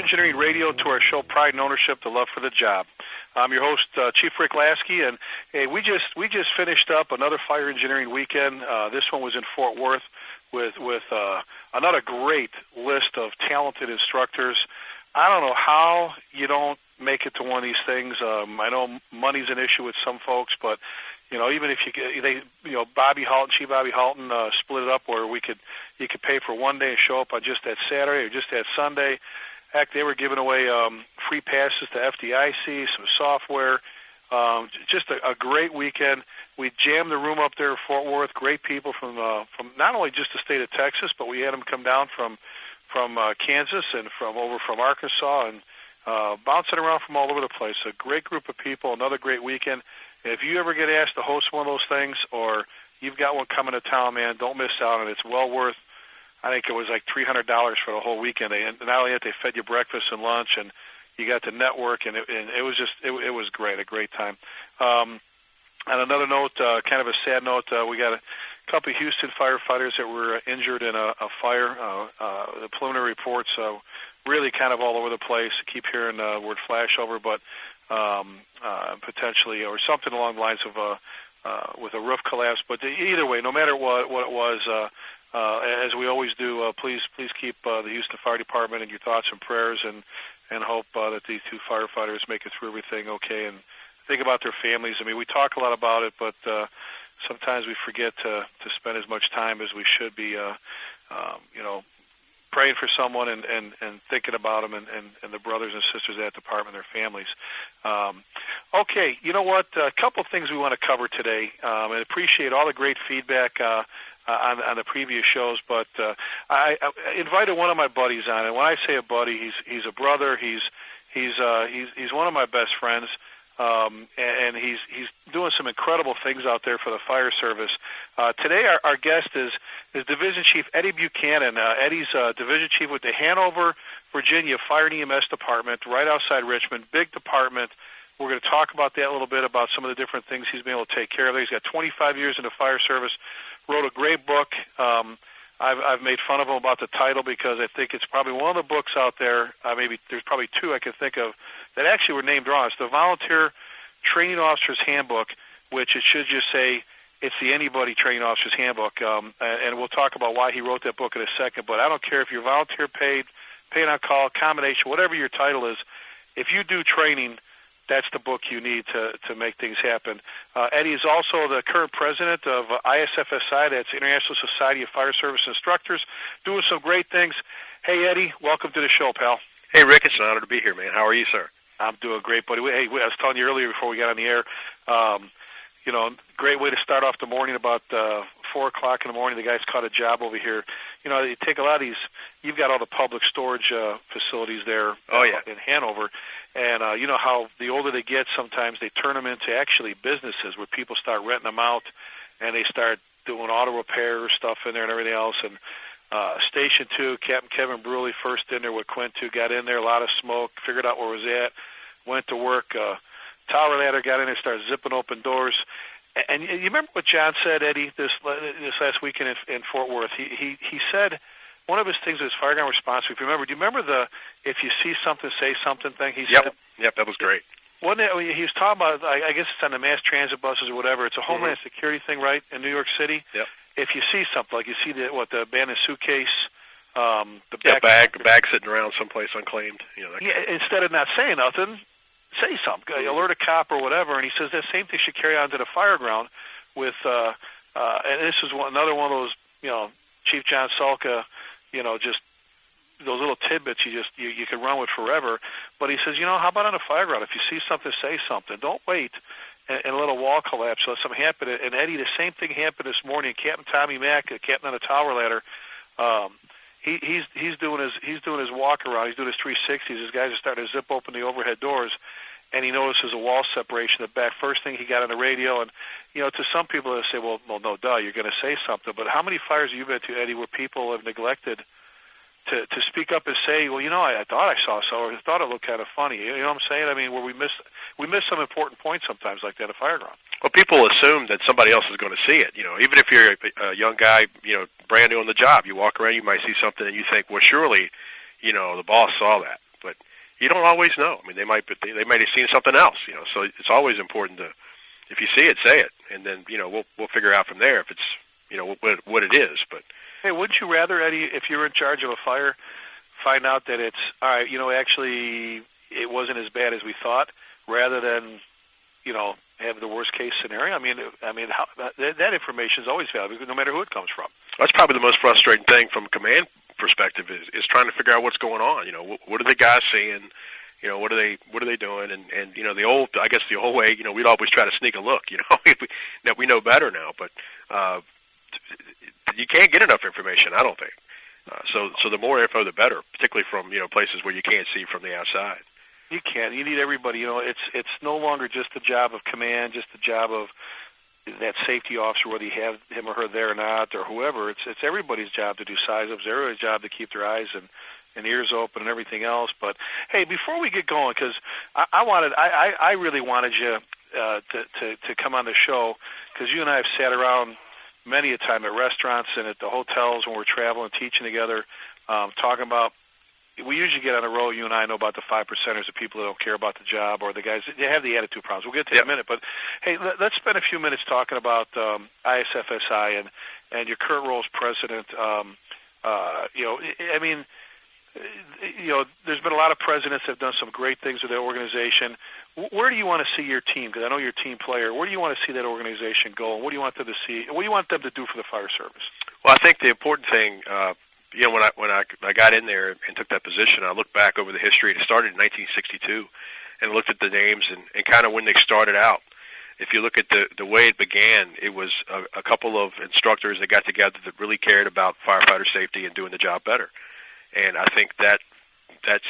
Engineering Radio, to our show Pride and Ownership, the Love for the Job. I'm your host, Chief Rick Lasky, and hey, we just finished up another fire engineering weekend. This one was in Fort Worth with another great list of talented instructors. I don't know how you don't make it to one of these things. I know money's an issue with some folks, but even if Bobby Halton split it up where you could pay for one day and show up on just that Saturday or just that Sunday. Heck, they were giving away free passes to FDIC, some software. Just a great weekend. We jammed the room up there in Fort Worth. Great people from not only just the state of Texas, but we had them come down from Kansas and from Arkansas and bouncing around from all over the place. A great group of people. Another great weekend. If you ever get asked to host one of those things, or you've got one coming to town, man, don't miss out on it. It's well worth. I think it was like $300 for the whole weekend. And not only that, they fed you breakfast and lunch, and you got to network, and it was just it was great, a great time. On another note, kind of a sad note, we got a couple of Houston firefighters that were injured in a fire. The preliminary reports really kind of all over the place. I keep hearing the word flashover, but potentially, or something along the lines of with a roof collapse. But either way, no matter what it was. As we always do, please keep the Houston Fire Department in your thoughts and prayers, and hope that these two firefighters make it through everything okay, and think about their families. I mean, we talk a lot about it, but sometimes we forget to spend as much time as we should be, praying for someone and thinking about them and the brothers and sisters of that department and their families. Okay, you know what? A couple of things we want to cover today, and appreciate all the great feedback on the previous shows, but I invited one of my buddies on, and when I say a buddy, he's a brother. He's one of my best friends, and he's doing some incredible things out there for the fire service. Today, our guest is Division Chief Eddie Buchanan. Eddie's Division Chief with the Hanover, Virginia Fire and EMS Department, right outside Richmond. Big department. We're going to talk about that a little bit, about some of the different things he's been able to take care of. He's got 25 years in the fire service. Wrote a great book. I've made fun of him about the title because I think it's probably one of the books out there, maybe there's probably two I can think of, that actually were named wrong. It's the Volunteer Training Officer's Handbook, which it should just say it's the Anybody Training Officer's Handbook. And we'll talk about why he wrote that book in a second. But I don't care if you're volunteer paid on call, combination, whatever your title is. If you do training, that's the book you need to make things happen. Eddie is also the current president of ISFSI, that's International Society of Fire Service Instructors, doing some great things. Hey, Eddie, welcome to the show, pal. Hey, Rick, it's an honor to be here, man. How are you, sir? I'm doing great, buddy. Hey, I was telling you earlier before we got on the air, great way to start off the morning, about 4 o'clock in the morning. The guy's caught a job over here. You take a lot of these, you've got all the public storage facilities there in Hanover. And you know how the older they get, sometimes they turn them into actually businesses where people start renting them out, and they start doing auto repair stuff in there and everything else. And Station 2, Captain Kevin Bruley, first in there with Quint 2, got in there, a lot of smoke, figured out where it was at, went to work. Tower ladder got in there, started zipping open doors. And you remember what John said, Eddie, this last weekend in Fort Worth? He said one of his things was fire ground response. If you remember, do you remember the "if you see something, say something" thing? He said. Yep, that was great. One day he was talking about, I guess it's on the mass transit buses or whatever. It's a Homeland Security thing, right, in New York City. Yep. If you see something, like you see the abandoned suitcase, the bag sitting around someplace unclaimed. Instead of not saying nothing, say something. Alert a cop or whatever. And he says that same thing should carry on to the fire ground with. And this is another one of those, Chief John Salka, just those little tidbits you can run with forever. But he says, how about on a fire ground? If you see something, say something. Don't wait and let a wall collapse. So something happened. And Eddie, the same thing happened this morning. Captain Tommy Mack, the captain on the tower ladder, he's doing his walk around. He's doing his 360s. His guys are starting to zip open the overhead doors, and he notices a wall separation at the back. First thing he got on the radio, and to some people they say, well, no, duh, you're going to say something. But how many fires have you been to, Eddie, where people have neglected to speak up and say, well, I thought I saw so, or I thought it looked kind of funny. You know what I'm saying? I mean, where we miss some important points sometimes like that at fire ground. Well, people assume that somebody else is going to see it. Even if you're a young guy, brand new on the job, you walk around, you might see something, and you think, well, surely, the boss saw that. But you don't always know. I mean, they might have seen something else, So it's always important to, if you see it, say it, and then we'll figure out from there if it's what it is. But hey, wouldn't you rather, Eddie, if you're in charge of a fire, find out that it's all right? Actually, it wasn't as bad as we thought, rather than have the worst case scenario. I mean, that information is always valuable, no matter who it comes from. That's probably the most frustrating thing from a command perspective is trying to figure out what's going on. What are the guys seeing? What are they doing? And the old way, we'd always try to sneak a look. We know better now, but you can't get enough information, I don't think. So the more info, the better, particularly from places where you can't see from the outside. You can't. You need everybody. It's no longer just the job of command, just the job of that safety officer, whether you have him or her there or not, or whoever. It's everybody's job to do size-ups. Everybody's job to keep their eyes and ears open and everything else. But hey, before we get going, because I really wanted you to come on the show, because you and I have sat around many a time at restaurants and at the hotels when we're traveling, teaching together, talking about. We usually get on the road, you and I know about the 5%ers, the people that don't care about the job, or the guys that have the attitude problems. We'll get to that in a minute. But, hey, let's spend a few minutes talking about ISFSI and your current role as president. There's been a lot of presidents that have done some great things with their organization. Where do you want to see your team? Because I know you're a team player. Where do you want to see that organization go? And what do you want them to see? What do you want them to do for the fire service? Well, I think the important thing when I got in there and took that position, I looked back over the history. It started in 1962, and looked at the names and kind of when they started out. If you look at the way it began, it was a couple of instructors that got together that really cared about firefighter safety and doing the job better. And I think that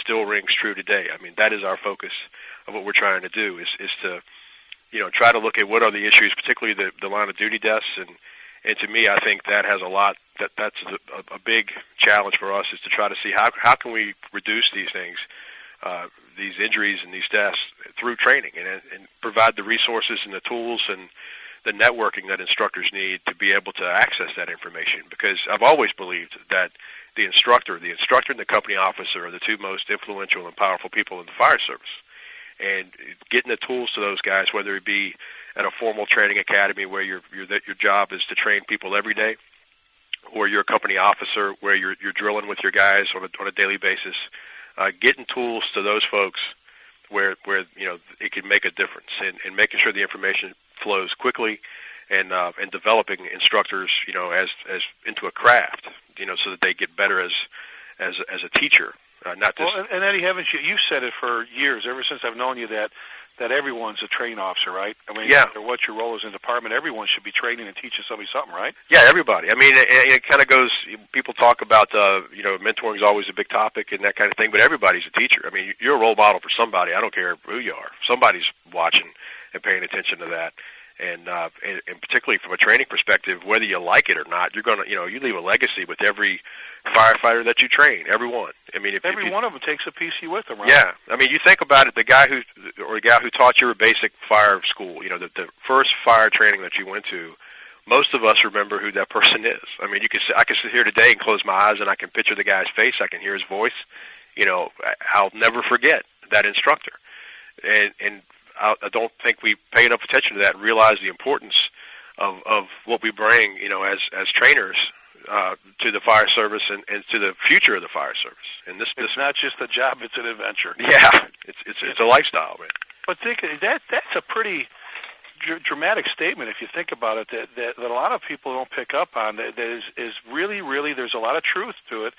still rings true today. I mean, that is our focus of what we're trying to do is to, try to look at what are the issues, particularly the line of duty deaths. And to me, I think that has a lot. That's a big challenge for us is to try to see how can we reduce these things, these injuries and these deaths through training and provide the resources and the tools and the networking that instructors need to be able to access that information. Because I've always believed that the instructor and the company officer are the two most influential and powerful people in the fire service. And getting the tools to those guys, whether it be at a formal training academy where your job is to train people every day, or you're a company officer where you're drilling with your guys on a daily basis, getting tools to those folks where it can make a difference, and making sure the information flows quickly, and developing instructors as into a craft, so that they get better as a teacher. Not just. Well, and Eddie, haven't you said it for years, ever since I've known you, that everyone's a training officer, right? I mean, yeah. No matter what your role is in the department, everyone should be training and teaching somebody something, right? Yeah, everybody. I mean, it kind of goes, people talk about, mentoring is always a big topic and that kind of thing, but everybody's a teacher. I mean, you're a role model for somebody. I don't care who you are. Somebody's watching and paying attention to that. And particularly from a training perspective, whether you like it or not, you're going to, you leave a legacy with every firefighter that you train, everyone. I mean, if one of them takes a piece with them, right? Yeah. I mean, you think about it, the guy who taught you a basic fire school, the first fire training that you went to, most of us remember who that person is. I mean, I can sit here today and close my eyes and I can picture the guy's face, I can hear his voice. I'll never forget that instructor. And I don't think we pay enough attention to that and realize the importance of what we bring, as trainers to the fire service and to the future of the fire service. And it's not just a job; it's an adventure. Yeah, it's a lifestyle, man. But think that's a pretty dramatic statement if you think about it. That a lot of people don't pick up on. That is really there's a lot of truth to it.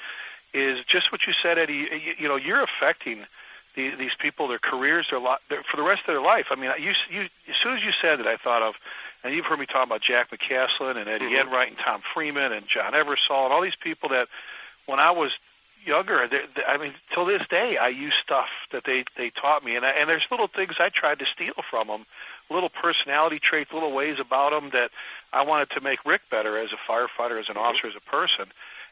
Is just what you said, Eddie. You're affecting these people, their careers, for the rest of their life. I mean, you as soon as you said that, I thought of. And you've heard me talk about Jack McCaslin and Eddie Enright and Tom Freeman and John Eversole and all these people that when I was younger, till this day, I use stuff that they taught me. And there's little things I tried to steal from them, little personality traits, little ways about them that I wanted to make Rick better as a firefighter, as an officer, as a person.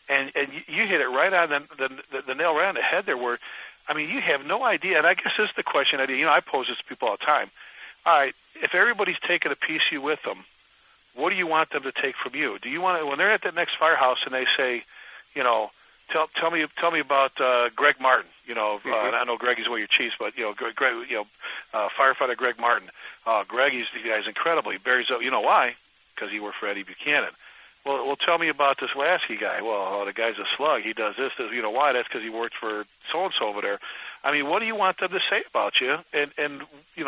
And you hit it right on the nail right on the head there where, you have no idea. And I guess this is the question, Eddie. I pose this to people all the time. All right, if everybody's taking a piece of you with them, what do you want them to take from you? Do you want to, when they're at that next firehouse and they say, tell me about Greg Martin, And I know Greggy's one of your chiefs, but firefighter Greg Martin. Greggy's the guy's incredible. He buries up. You know why? Because he worked for Eddie Buchanan. Well, tell me about this Lasky guy. Well, the guy's a slug. He does this. You know why? That's because he worked for so-and-so over there. I mean, what do you want them to say about you? And you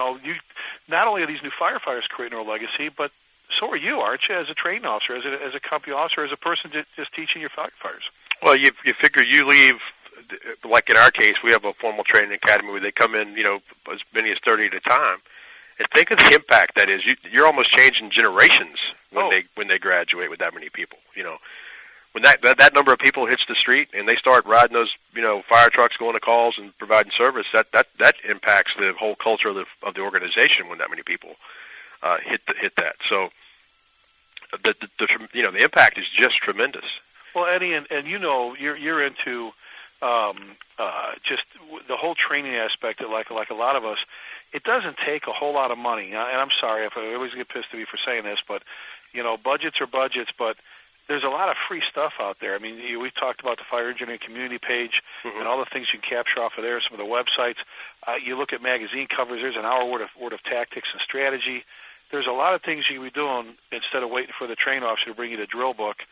not only are these new firefighters creating a legacy, but so are you, aren't you, as a training officer, as a company officer, as a person just teaching your firefighters? Well, you figure you leave, like in our case, we have a formal training academy where they come in, as many as 30 at a time. And think of the impact that is. You're almost changing generations when they graduate with that many people. When that number of people hits the street and they start riding those fire trucks, going to calls and providing service, that impacts the whole culture of the organization when that many people hit that. So the impact is just tremendous. Well, Eddie, and you're into just the whole training aspect. Like a lot of us, it doesn't take a whole lot of money. And I'm sorry if I always get pissed at me for saying this, but budgets are budgets. But there's a lot of free stuff out there. I mean, we've talked about the fire engineering community page and all the things you can capture off of there. Some of the websites. You look at magazine covers. There's an hour word of tactics and strategy. There's a lot of things you can be doing instead of waiting for the training officer to bring you the drill book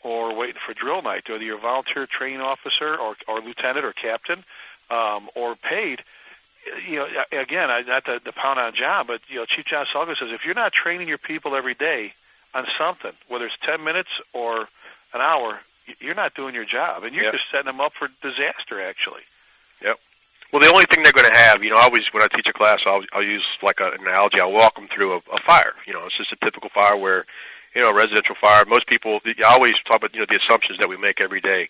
or waiting for drill night. Whether you're a volunteer training officer or lieutenant or captain or paid. Again, not the pound on John, but Chief John Sullivan says if you're not training your people every day on something, whether it's 10 minutes or an hour, you're not doing your job, and you're just setting them up for disaster. Actually. Yep. Well, the only thing they're going to have, always when I teach a class, I'll use like an analogy. I'll walk them through a fire. It's just a typical fire where, a residential fire. Most people, I always talk about the assumptions that we make every day.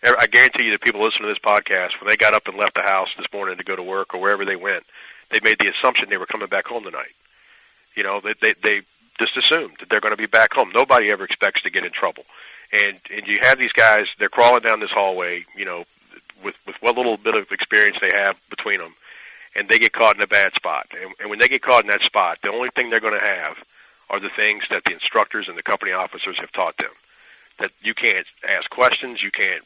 I guarantee you that people listen to this podcast, when they got up and left the house this morning to go to work or wherever they went, they made the assumption they were coming back home tonight. They just assumed that they're going to be back home. Nobody ever expects to get in trouble. And you have these guys, they're crawling down this hallway, with what little bit of experience they have between them, and they get caught in a bad spot. And when they get caught in that spot, the only thing they're going to have are the things that the instructors and the company officers have taught them. That you can't ask questions, you can't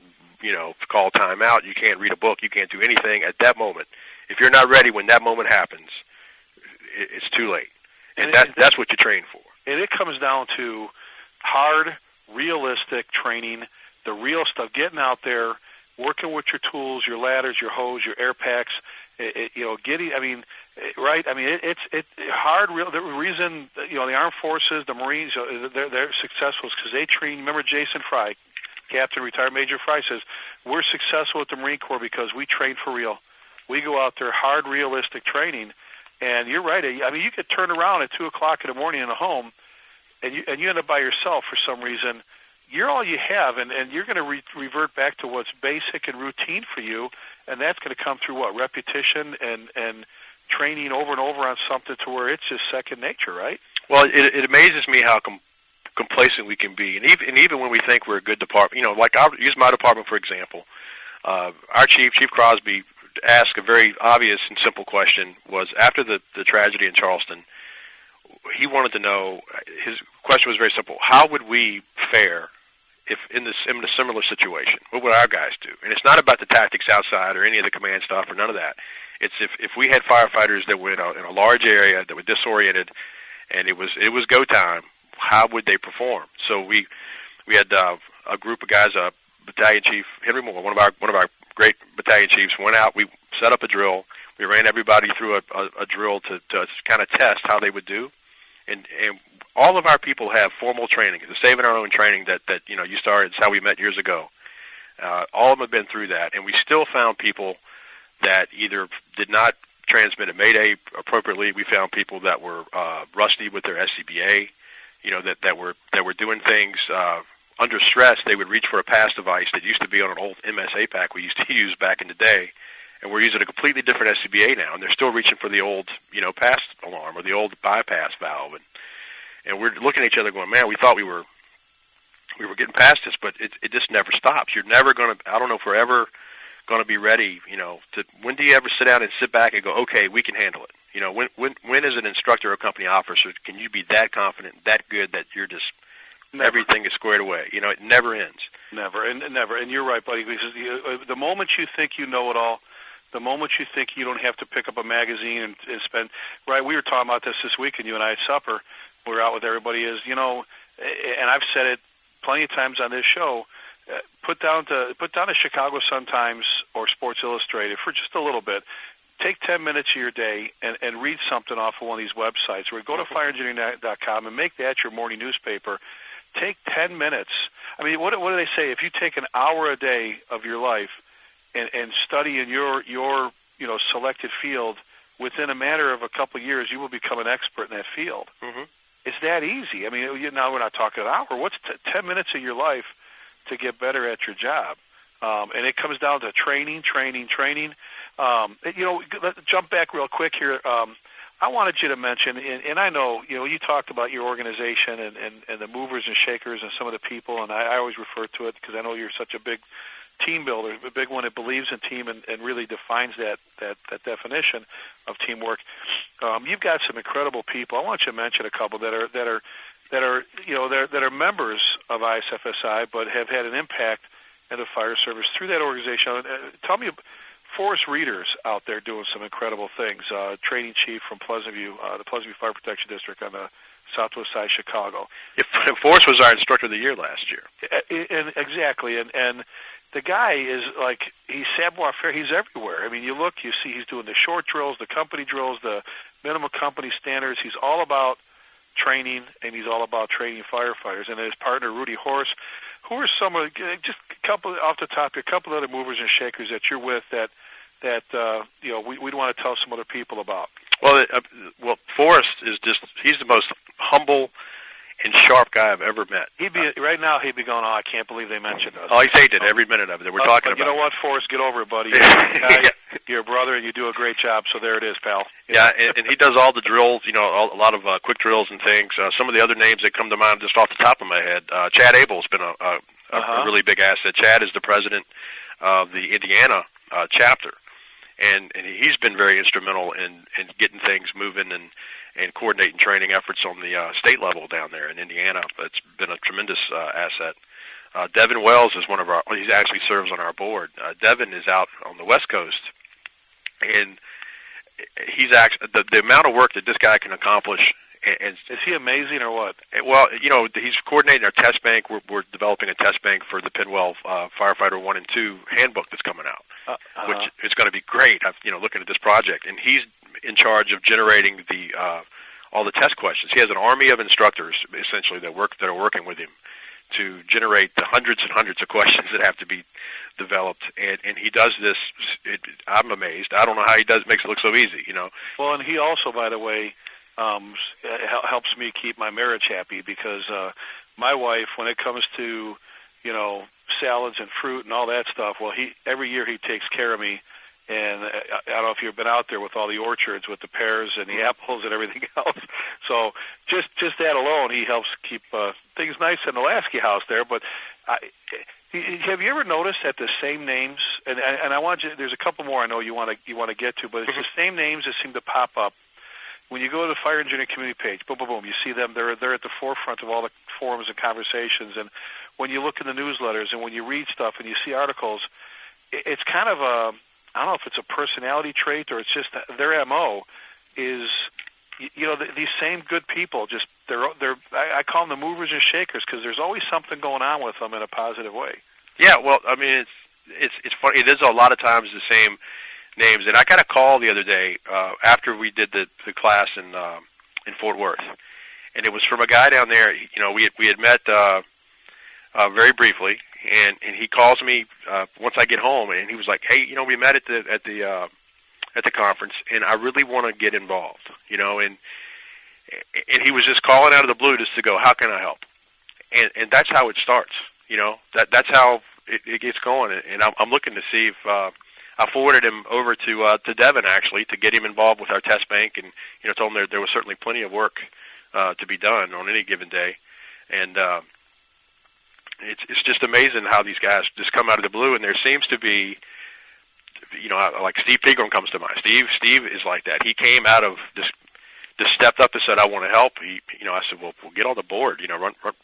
call timeout, you can't read a book, you can't do anything at that moment. If you're not ready when that moment happens, it's too late. And that's what you train for. And it comes down to hard, realistic training, the real stuff, getting out there, working with your tools, your ladders, your hose, your air packs, getting, right? I mean, it's hard. The reason, the armed forces, the Marines, they're successful is because they train. Remember Jason Fry, Captain, retired Major Fry, says, we're successful with the Marine Corps because we train for real. We go out there, hard, realistic training. And you're right. I mean, you could turn around at 2 o'clock in the morning in a home, and you end up by yourself for some reason. You're all you have, and you're going to revert back to what's basic and routine for you, and that's going to come through what? Repetition and training over and over on something to where it's just second nature, right? Well, it amazes me how complacent we can be, and even when we think we're a good department, like I'll use my department for example. Our Chief Crosby, asked a very obvious and simple question. Was after the tragedy in Charleston, he wanted to know. His question was very simple: how would we fare if in a similar situation? What would our guys do? And it's not about the tactics outside or any of the command stuff or none of that. It's if we had firefighters that were in a large area that were disoriented, and it was go time. How would they perform? So we had a group of guys, Battalion Chief Henry Moore, one of our great battalion chiefs, went out. We set up a drill. We ran everybody through a drill to kind of test how they would do. And all of our people have formal training. The Saving Our Own training that you started. It's how we met years ago. All of them have been through that, and we still found people that either did not transmit a Mayday appropriately. We found people that were rusty with their SCBA. That were doing things under stress. They would reach for a pass device that used to be on an old MSA pack we used to use back in the day, and we're using a completely different SCBA now, and they're still reaching for the old, pass alarm or the old bypass valve, and we're looking at each other going, man, we thought we were getting past this, but it just never stops. You're never going to, I don't know if we're ever going to be ready, when do you ever sit down and sit back and go, okay, we can handle it? When as an instructor or company officer can you be that confident, that good, that you're just, everything is squared away? It never ends. Never. And you're right, buddy. Because the moment you think you know it all, The moment you think you don't have to pick up a magazine and spend, right, we were talking about this weekend, you and I at supper, we were out with everybody, is, and I've said it plenty of times on this show, put down a Chicago Sun-Times or Sports Illustrated for just a little bit. Take 10 minutes of your day and read something off of one of these websites. Or go to fireengineering.com and make that your morning newspaper. Take 10 minutes. I mean, what do they say? If you take an hour a day of your life and study in your selected field, within a matter of a couple of years, you will become an expert in that field. Mm-hmm. It's that easy. I mean, now we're not talking an hour. What's 10 minutes of your life to get better at your job? And it comes down to training. Let's jump back real quick here. I wanted you to mention, and I know, you talked about your organization and the movers and shakers and some of the people, and I always refer to it because I know you're such a big team builder, a big one that believes in team and really defines that definition of teamwork. You've got some incredible people. I want you to mention a couple that are members of ISFSI, but have had an impact in the fire service through that organization. Tell me, Forrest Reeder's out there doing some incredible things. Training chief from Pleasantview, the Pleasantview Fire Protection District on the southwest side of Chicago. Forrest was our instructor of the year last year. Exactly, and the guy is like, he's savoir-faire. He's everywhere. I mean, you look, you see he's doing the short drills, the company drills, the minimum company standards. He's all about training, and he's all about training firefighters. And his partner, Rudy Horst, who are some of, just a couple off the top, a couple other movers and shakers that you're with that we'd want to tell some other people about. Well, Forrest is he's the most humble and sharp guy I've ever met. Right now he'd be going, I can't believe they mentioned us. Oh, he's hated every minute of it. We're talking about. You know what, Forrest, get over it, buddy. You're a brother, and you do a great job. So there it is, pal. Yeah, and he does all the drills. A lot of quick drills and things. Some of the other names that come to mind just off the top of my head. Chad Abel's been a really big asset. Chad is the president of the Indiana chapter, and he's been very instrumental in getting things moving and coordinating training efforts on the state level down there in Indiana. It's been a tremendous asset. Devin Wells is he actually serves on our board. Devin is out on the West Coast, and he's actually, the amount of work that this guy can accomplish. And is he amazing or what? Well, he's coordinating our test bank. We're developing a test bank for the Penwell Firefighter 1 and 2 handbook that's coming out, which is going to be great. Looking at this project, and he's in charge of generating all the test questions. He has an army of instructors essentially that are working with him to generate the hundreds and hundreds of questions that have to be developed, and he does this. I'm amazed. I don't know how he makes it look so easy. Well, and he also, by the way, helps me keep my marriage happy because my wife, when it comes to salads and fruit and all that stuff, well, every year he takes care of me. And I don't know if you've been out there with all the orchards with the pears and the apples and everything else. So just that alone, he helps keep things nice in the Lasky house there. But have you ever noticed that the same names, and I want you, there's a couple more I know you want to get to, but it's the same names that seem to pop up when you go to the Fire Engineering Community page. Boom, boom, boom. You see them. They're at the forefront of all the forums and conversations. And when you look in the newsletters and when you read stuff and you see articles, it's kind of I don't know if it's a personality trait or it's just their MO is, these same good people. Just I call them the movers and shakers because there's always something going on with them in a positive way. Yeah, well, I mean, it's funny. It is a lot of times the same names, and I got a call the other day after we did the class in Fort Worth, and it was from a guy down there. We had met very briefly. And he calls me once I get home, and he was like, "Hey, we met at the conference, and I really want to get involved, And he was just calling out of the blue just to go, how can I help? And that's how it starts, That's how it gets going. And I'm looking to see if I forwarded him over to Devin actually to get him involved with our test bank, and told him there was certainly plenty of work to be done on any given day, and It's just amazing how these guys just come out of the blue, and there seems to be, like Steve Pegram comes to mind. Steve is like that. He came out of just stepped up and said, "I want to help." I said, "Well, get on the board.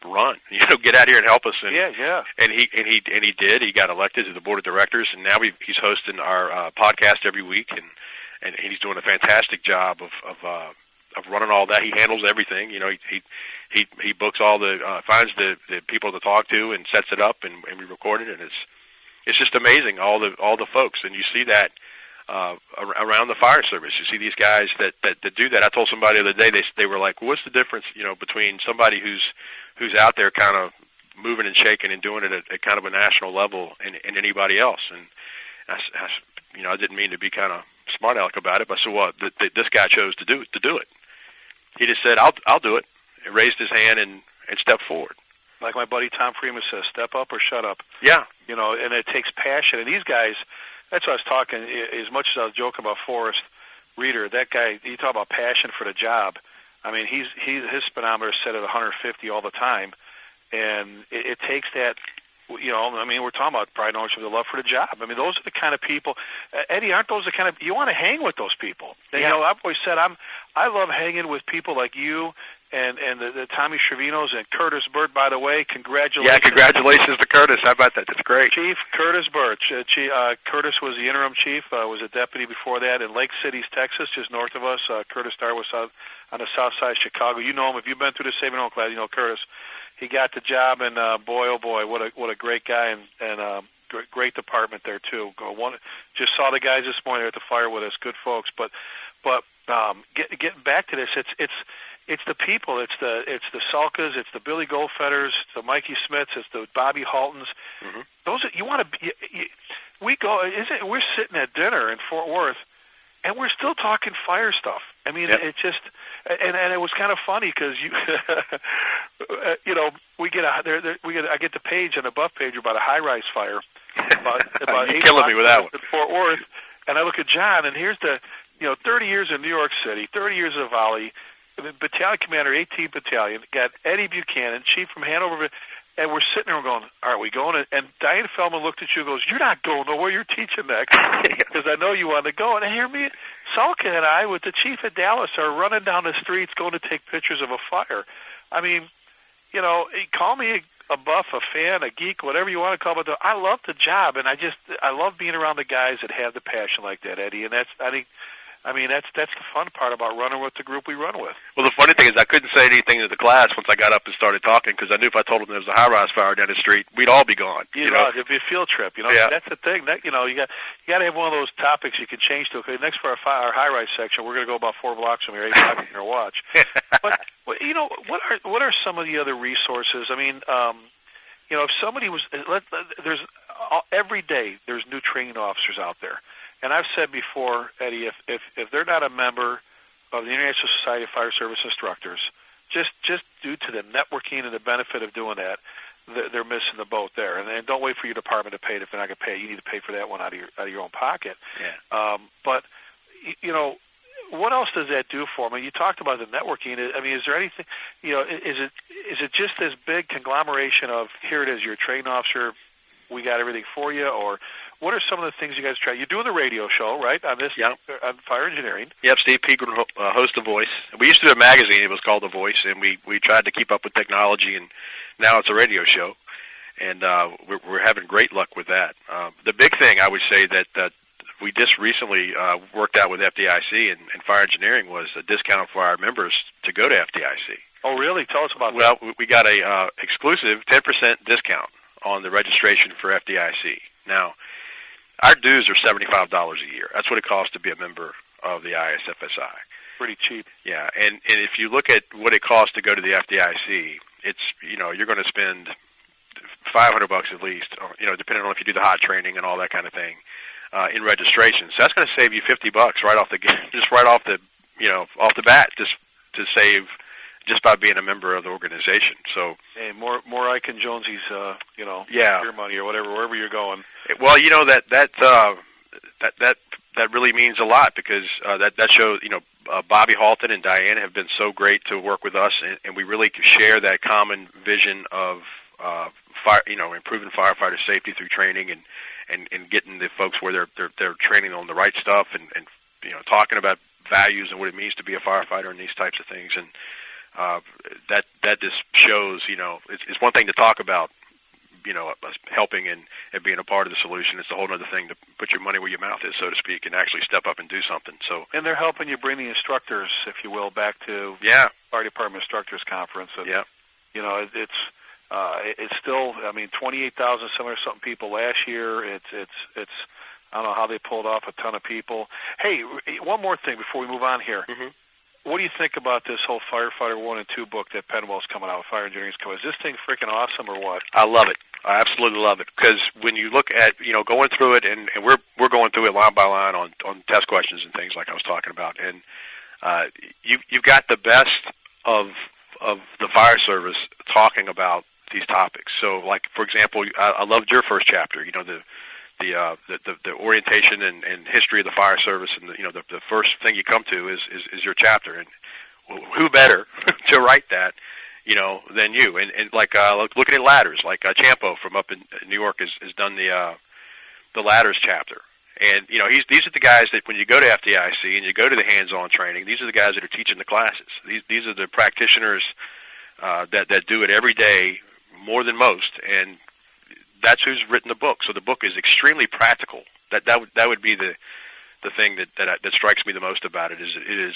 Run. Get out here and help us." And And he did. He got elected to the board of directors, and now he's hosting our podcast every week, and he's doing a fantastic job of running all that. He handles everything. He books all the finds the people to talk to and sets it up, and we record it, and it's just amazing all the folks, and you see that around the fire service. You see these guys that do that. I told somebody the other day, they were like, "What's the difference, between somebody who's out there kind of moving and shaking and doing it at kind of a national level and anybody else?" And I didn't mean to be kind of smart aleck about it, but I said, "Well, this guy chose to do it. He just said, I'll do it," and raised his hand and stepped forward. Like my buddy Tom Freeman says, step up or shut up. Yeah. And it takes passion. And these guys, that's what I was talking, as much as I was joking about Forrest Reeder, that guy, you talk about passion for the job. I mean, his speedometer is set at 150 all the time. And it takes that, we're talking about pride and ownership, the love for the job. I mean, those are the kind of people, Eddie, aren't those the kind of, you want to hang with those people. And, I've always said I love hanging with people like you and the Tommy Shervinos and Curtis Burt, by the way. Congratulations. Yeah, congratulations to Curtis. How about that? That's great. Chief Curtis Burt. Curtis was the interim chief, was a deputy before that in Lake Cities, Texas, just north of us. Curtis started was on the south side of Chicago. You know him. If you've been through the Saving Home class, you know Curtis. He got the job, and boy, oh boy, what a great guy, and great department there too. Just saw the guys this morning at the fire with us, good folks. But getting back to this, it's the people, it's the Salkas, it's the Billy Goldfetters, the Mikey Smiths, it's the Bobby Haltons. Mm-hmm. Those you want to. We're sitting at dinner in Fort Worth, and we're still talking fire stuff. I mean, It's just. And it was kind of funny because we get I get the page on the buff page about a high-rise fire about You're killing me with that one. In Fort Worth, and I look at John, and here's the 30 years in New York City, 30 years of Volley, battalion commander, 18th Battalion, got Eddie Buchanan, chief from Hanover, and we're sitting there going, "Are we going?" And Diane Feldman looked at you and goes, "You're not going nowhere. You're teaching next," because I know you want to go. And hear me, Salka and I, with the chief at Dallas, are running down the streets going to take pictures of a fire. I mean, call me a buff, a fan, a geek, whatever you want to call it. I love the job, and I love being around the guys that have the passion like that, Eddie. And that's the fun part about running with the group we run with. Well, the funny thing is I couldn't say anything to the class once I got up and started talking because I knew if I told them there was a high-rise fire down the street, we'd all be gone. It'd be a field trip. Yeah. That's the thing. You got to have one of those topics you can change to. Okay, next for our high-rise section, we're going to go about 4 blocks from here, 8 blocks from your watch. But what are some of the other resources? I mean, if somebody was every day there's new training officers out there. And I've said before, Eddie, if they're not a member of the International Society of Fire Service Instructors, just due to the networking and the benefit of doing that, they're missing the boat there. And don't wait for your department to pay it if they're not going to pay it. You need to pay for that one out of your own pocket. Yeah. But what else does that do for me? You talked about the networking. I mean, is there anything? Is it just this big conglomeration of here it is, you're a trained officer, we got everything for you, or what are some of the things you guys try? You're doing the radio show, right, on this, on fire engineering. Yep, Steve Pegram hosts The Voice. We used to do a magazine. It was called The Voice, and we tried to keep up with technology, and now it's a radio show, and we're having great luck with that. The big thing I would say that we just recently worked out with FDIC and fire engineering was a discount for our members to go to FDIC. Oh, really? Tell us about that. Well, we got a exclusive 10% discount on the registration for FDIC. Now, our dues are $75 a year. That's what it costs to be a member of the ISFSI. Pretty cheap. Yeah, and if you look at what it costs to go to the FDIC, it's you're going to spend $500 at least, depending on if you do the hot training and all that kind of thing in registration. So that's going to save you $50 right off off the bat, just to save just by being a member of the organization. So hey, more Ike and Jonesy's, your money or whatever, wherever you're going. Well, that really means a lot because that shows, Bobby Halton and Diane have been so great to work with us, and we really share that common vision of improving firefighter safety through training and getting the folks where they're training on the right stuff and talking about values and what it means to be a firefighter and these types of things. And that just shows, it's one thing to talk about, us helping and being a part of the solution. It's a whole other thing to put your money where your mouth is, so to speak, and actually step up and do something. So, and they're helping you bring the instructors, if you will, back to Fire Department Instructors Conference. And, it's still, 28,000 something people last year. It's I don't know how they pulled off a ton of people. Hey, one more thing before we move on here. Mm-hmm. What do you think about this whole Firefighter 1 and 2 book that Penwell's coming out with, Fire Engineering's coming? Is this thing freaking awesome or what? I love it. I absolutely love it, because when you look at, going through it, and we're going through it line by line on test questions and things like I was talking about, and you've got the best of the fire service talking about these topics. So, like, for example, I loved your first chapter, the orientation and history of the fire service, and the first thing you come to is your chapter, and who better to write that than you? And like looking at ladders, like Champo from up in New York has done the ladders chapter, and these are the guys that when you go to FDIC and you go to the hands-on training, these are the guys that are teaching the classes. These are the practitioners that do it every day more than most, and that's who's written the book. So the book is extremely practical. That would be the thing that strikes me the most about it. It is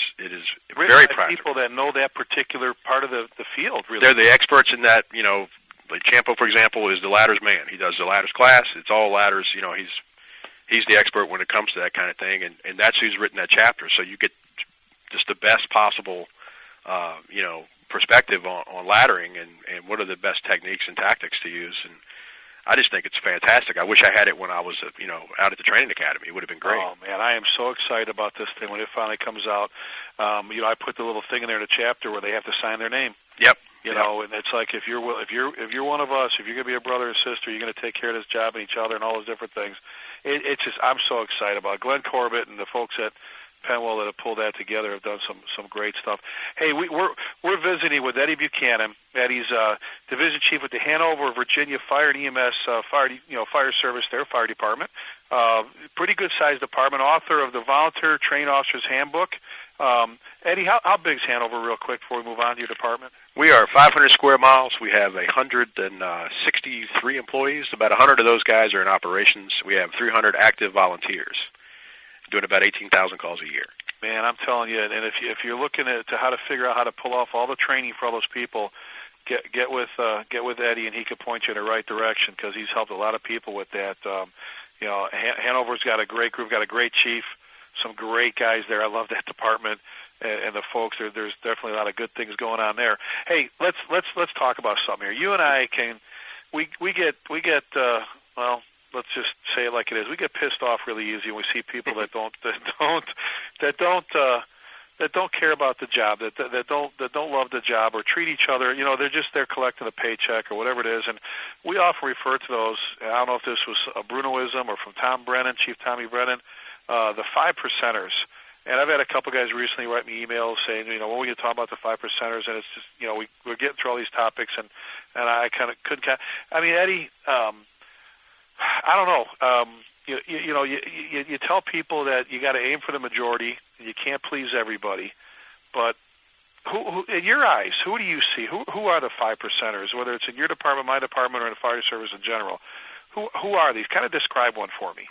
very practical. People that know that particular part of the field, really. They're the experts in that. Like Champo, for example, is the ladders man. He does the ladders class. It's all ladders. He's the expert when it comes to that kind of thing, and that's who's written that chapter. So you get just the best possible, perspective on laddering and what are the best techniques and tactics to use. And I just think it's fantastic. I wish I had it when I was, out at the training academy. It would have been great. Oh man, I am so excited about this thing when it finally comes out. I put the little thing in there in the chapter where they have to sign their name. Yep. And it's like if you're one of us, if you're going to be a brother or sister, you're going to take care of this job and each other and all those different things. It's just, I'm so excited about it. Glenn Corbett and the folks at Penwell that have pulled that together have done some great stuff. Hey, we're visiting with Eddie Buchanan. Eddie's division chief with the Hanover, Virginia Fire and EMS fire service, their fire department. Pretty good sized department. Author of the Volunteer Trained Officers Handbook. Eddie, how big is Hanover, real quick, before we move on to your department? We are 500 square miles. We have 163 employees. About 100 of those guys are in operations. We have 300 active volunteers, doing about 18,000 calls a year. Man, I'm telling you, and if you're looking at how to figure out how to pull off all the training for all those people, get with Eddie, and he can point you in the right direction, because he's helped a lot of people with that. Hanover's got a great group, got a great chief, some great guys there. I love that department, and the folks. There's definitely a lot of good things going on there. Hey, let's talk about something here. You and I we get well. Let's just say it like it is. We get pissed off really easy when we see people that don't care about the job, that don't love the job or treat each other. They're just there collecting a paycheck or whatever it is. And we often refer to those. I don't know if this was a Brunoism or from Tom Brennan, Chief Tommy Brennan, the 5%ers. And I've had a couple guys recently write me emails saying, when we get talking about the 5%ers, and it's just, we're getting through all these topics, and I kind of couldn't. Eddie. I don't know. You tell people that you got to aim for the majority. You can't please everybody, but who in your eyes, who do you see? Who are the 5%ers? Whether it's in your department, my department, or in the fire service in general, who are these? Kind of describe one for me.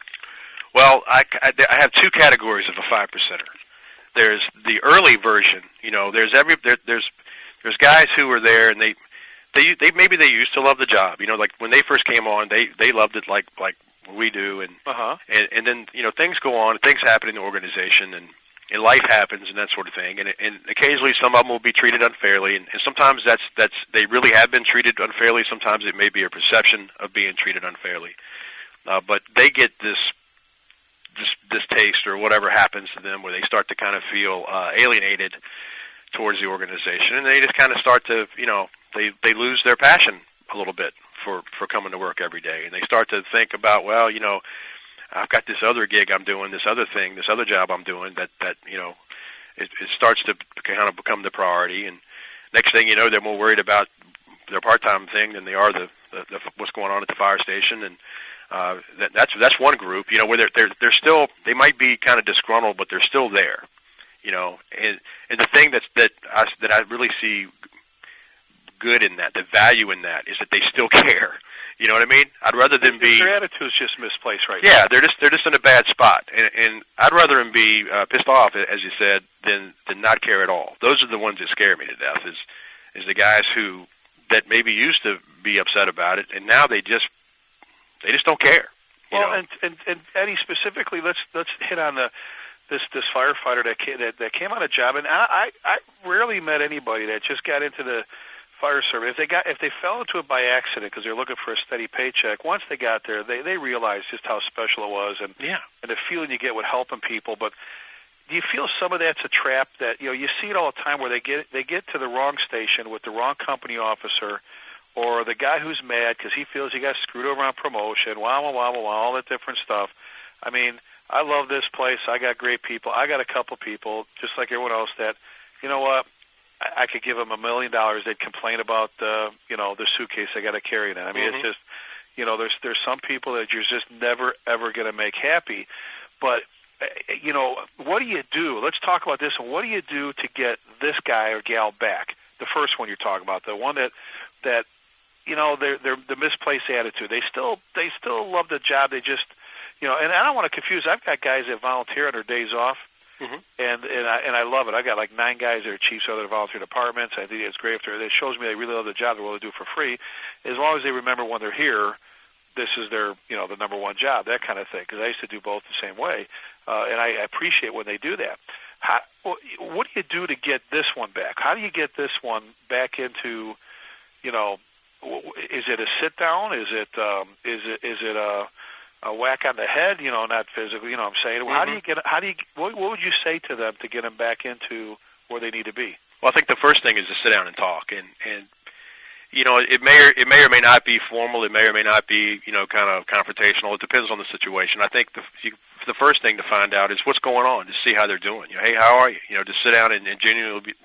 Well, I have two categories of a 5%er. There's the early version. There's guys who are there and they maybe they used to love the job. Like when they first came on, they loved it like we do, and then things go on, things happen in the organization, and life happens and that sort of thing, and occasionally some of them will be treated unfairly, and sometimes that's they really have been treated unfairly. Sometimes it may be a perception of being treated unfairly, but they get this taste or whatever happens to them where they start to kind of feel alienated towards the organization, and they just kind of start to They lose their passion a little bit for coming to work every day, and they start to think about, well, I've got this other gig I'm doing, this other thing, this other job I'm doing that it starts to kind of become the priority, and next thing you know, they're more worried about their part-time thing than they are the what's going on at the fire station, and that's one group, where they're still, they might be kind of disgruntled, but they're still there. And the thing that I really see good in that, the value in that, is that they still care. You know what I mean? I'd rather them be. Their attitude's just misplaced right now. Yeah, they're just in a bad spot, and I'd rather them be pissed off, as you said, than not care at all. Those are the ones that scare me to death. Is the guys that maybe used to be upset about it, and now they just don't care. Well, and Eddie, specifically, let's hit on this firefighter that came on a job, and I rarely met anybody that just got into the fire service. If they fell into it by accident because they're looking for a steady paycheck, once they got there, they realized just how special it was, and the feeling you get with helping people. But do you feel some of that's a trap that you see it all the time where they get to the wrong station with the wrong company officer, or the guy who's mad because he feels he got screwed over on promotion, all that different stuff. I mean, I love this place. I got great people. I got a couple people, just like everyone else, that, you know what, I could give them $1 million. They'd complain about the suitcase they got to carry now. I mean, It's just, there's some people that you're just never, ever going to make happy. But, what do you do? Let's talk about this one. What do you do to get this guy or gal back? The first one you're talking about, the one that they're the misplaced attitude. They still love the job. They just, and I don't want to confuse. I've got guys that volunteer on their days off, and I love it. I got like 9 guys that are chiefs of other volunteer departments. I think it's great. It shows me they really love the job. They're willing to do it for free, as long as they remember when they're here, this is their the number one job, that kind of thing. Because I used to do both the same way, and I appreciate when they do that. What do you do to get this one back? How do you get this one back into, is it a sit down? Is it a whack on the head? Not physically. I'm saying. What would you say to them to get them back into where they need to be? Well, I think the first thing is to sit down and talk, and it may or may not be formal. It may or may not be kind of confrontational. It depends on the situation. I think the first thing to find out is what's going on, to see how they're doing. Hey, how are you? To sit down and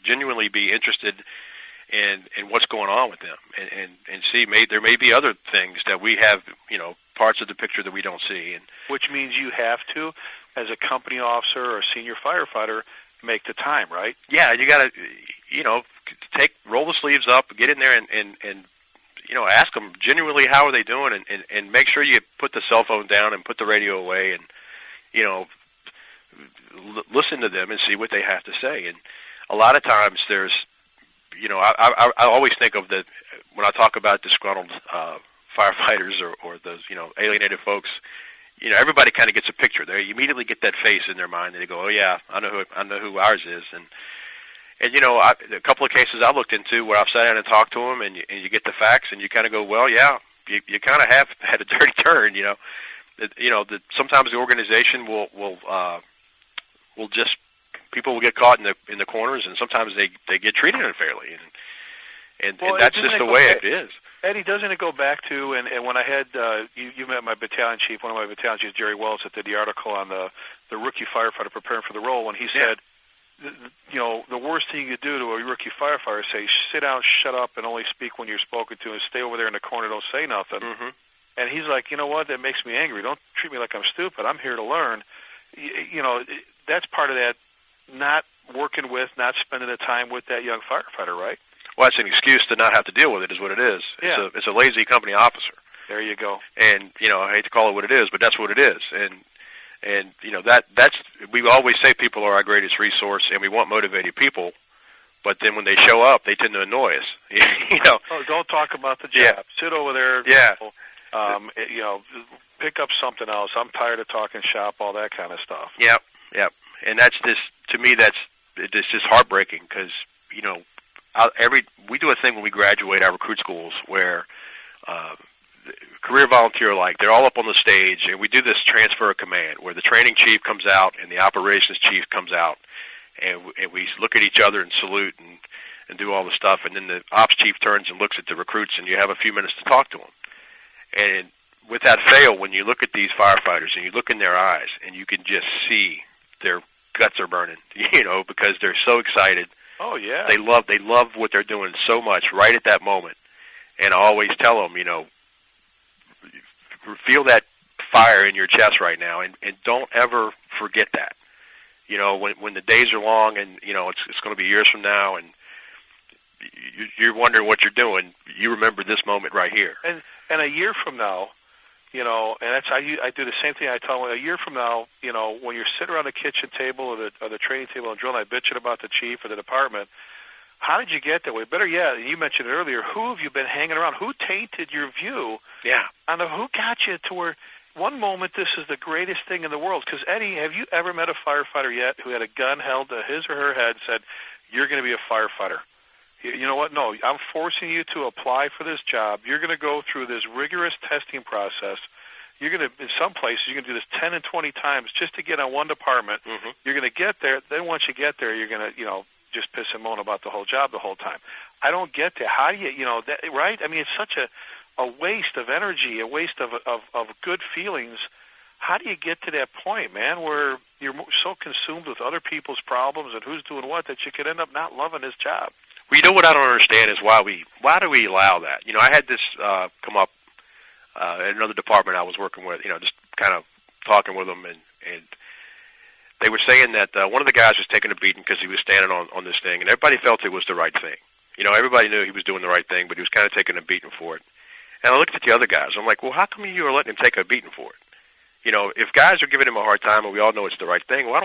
genuinely be interested in what's going on with them, and see there may be other things that we have, parts of the picture that we don't see. And which means you have to, as a company officer or a senior firefighter, make the time, right? Yeah, you got to roll the sleeves up, get in there, and ask them genuinely how are they doing, and make sure you put the cell phone down and put the radio away, and listen to them and see what they have to say. And a lot of times there's, I always think of when I talk about disgruntled firefighters or those alienated folks. Everybody kind of gets a picture. They immediately get that face in their mind, and they go, "Oh yeah, I know who ours is." And a couple of cases I looked into where I've sat down and talked to them, and you get the facts, and you kind of go, "Well, yeah, you kind of have had a dirty turn." Sometimes the organization will just, people will get caught in the corners, and sometimes they get treated unfairly, and that's just the way it is. Eddie, doesn't it go back to, and when I had, you met my battalion chief, one of my battalion chiefs, Jerry Wells, that did the article on the rookie firefighter preparing for the role, when he said, the worst thing you could do to a rookie firefighter is say, sit down, shut up, and only speak when you're spoken to, and stay over there in the corner, don't say nothing. Mm-hmm. And he's like, you know what, that makes me angry. Don't treat me like I'm stupid. I'm here to learn. That's part of that, not working with, not spending the time with that young firefighter, right? Well, that's an excuse to not have to deal with it, is what it is. Yeah. It's a lazy company officer. There you go. And, I hate to call it what it is, but that's what it is. And that's, we always say people are our greatest resource, and we want motivated people, but then when they show up, they tend to annoy us. Oh, don't talk about the job. Yeah. Sit over there. Yeah. Pick up something else. I'm tired of talking shop, all that kind of stuff. Yep. And that's just, to me, it's just heartbreaking, because, we do a thing when we graduate our recruit schools where career volunteer they're all up on the stage, and we do this transfer of command where the training chief comes out and the operations chief comes out, and we look at each other and salute and do all the stuff, and then the ops chief turns and looks at the recruits, and you have a few minutes to talk to them. And without fail, when you look at these firefighters and you look in their eyes, and you can just see their guts are burning, because they're so excited. Oh yeah. They love what they're doing so much right at that moment. And I always tell them, feel that fire in your chest right now, and don't ever forget that. You know, when the days are long and, you know, it's going to be years from now and you're wondering what you're doing, you remember this moment right here. And a year from now, you know, and that's I do the same thing I tell them. A year from now, you know, when you're sitting around the kitchen table or the training table and drilling, bitching about the chief or the department, how did you get that way? Better yet, you mentioned it earlier, who have you been hanging around? Who tainted your view? Yeah. And who got you to where one moment this is the greatest thing in the world? Because, Eddie, have you ever met a firefighter yet who had a gun held to his or her head and said, you're going to be a firefighter? You know what? No, I'm forcing you to apply for this job. You're going to go through this rigorous testing process. You're going to, in some places, you're going to do this 10 and 20 times just to get on one department. Mm-hmm. You're going to get there. Then once you get there, you're going to, you know, just piss and moan about the whole job the whole time. I don't get that. How do you, you know, that, right? I mean, it's such a waste of energy, a waste of good feelings. How do you get to that point, man, where you're so consumed with other people's problems and who's doing what that you could end up not loving this job? Well, you know what I don't understand is why do we allow that? You know, I had this come up at another department I was working with, you know, just kind of talking with them, and they were saying that one of the guys was taking a beating because he was standing on this thing, and everybody felt it was the right thing. You know, everybody knew he was doing the right thing, but he was kind of taking a beating for it. And I looked at the other guys. I'm like, well, how come you are letting him take a beating for it? You know, if guys are giving him a hard time and we all know it's the right thing, why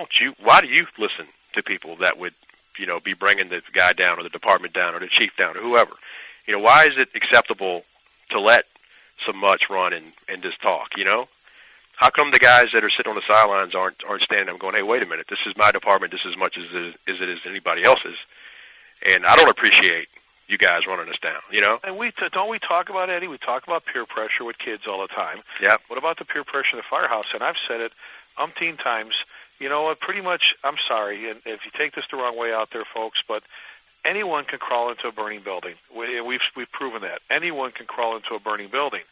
do you listen to people that would, you know, be bringing the guy down or the department down or the chief down or whoever? You know, why is it acceptable to let so much run and just talk, you know? How come the guys that are sitting on the sidelines aren't standing there going, hey, wait a minute, this is my department just as much as it is anybody else's, and I don't appreciate you guys running us down, you know? And don't we talk about, Eddie, we talk about peer pressure with kids all the time. Yeah. What about the peer pressure in the firehouse? And I've said it umpteen times. You know what, pretty much, I'm sorry, and if you take this the wrong way out there, folks, but anyone can crawl into a burning building. We've proven that. Anyone can crawl into a burning building.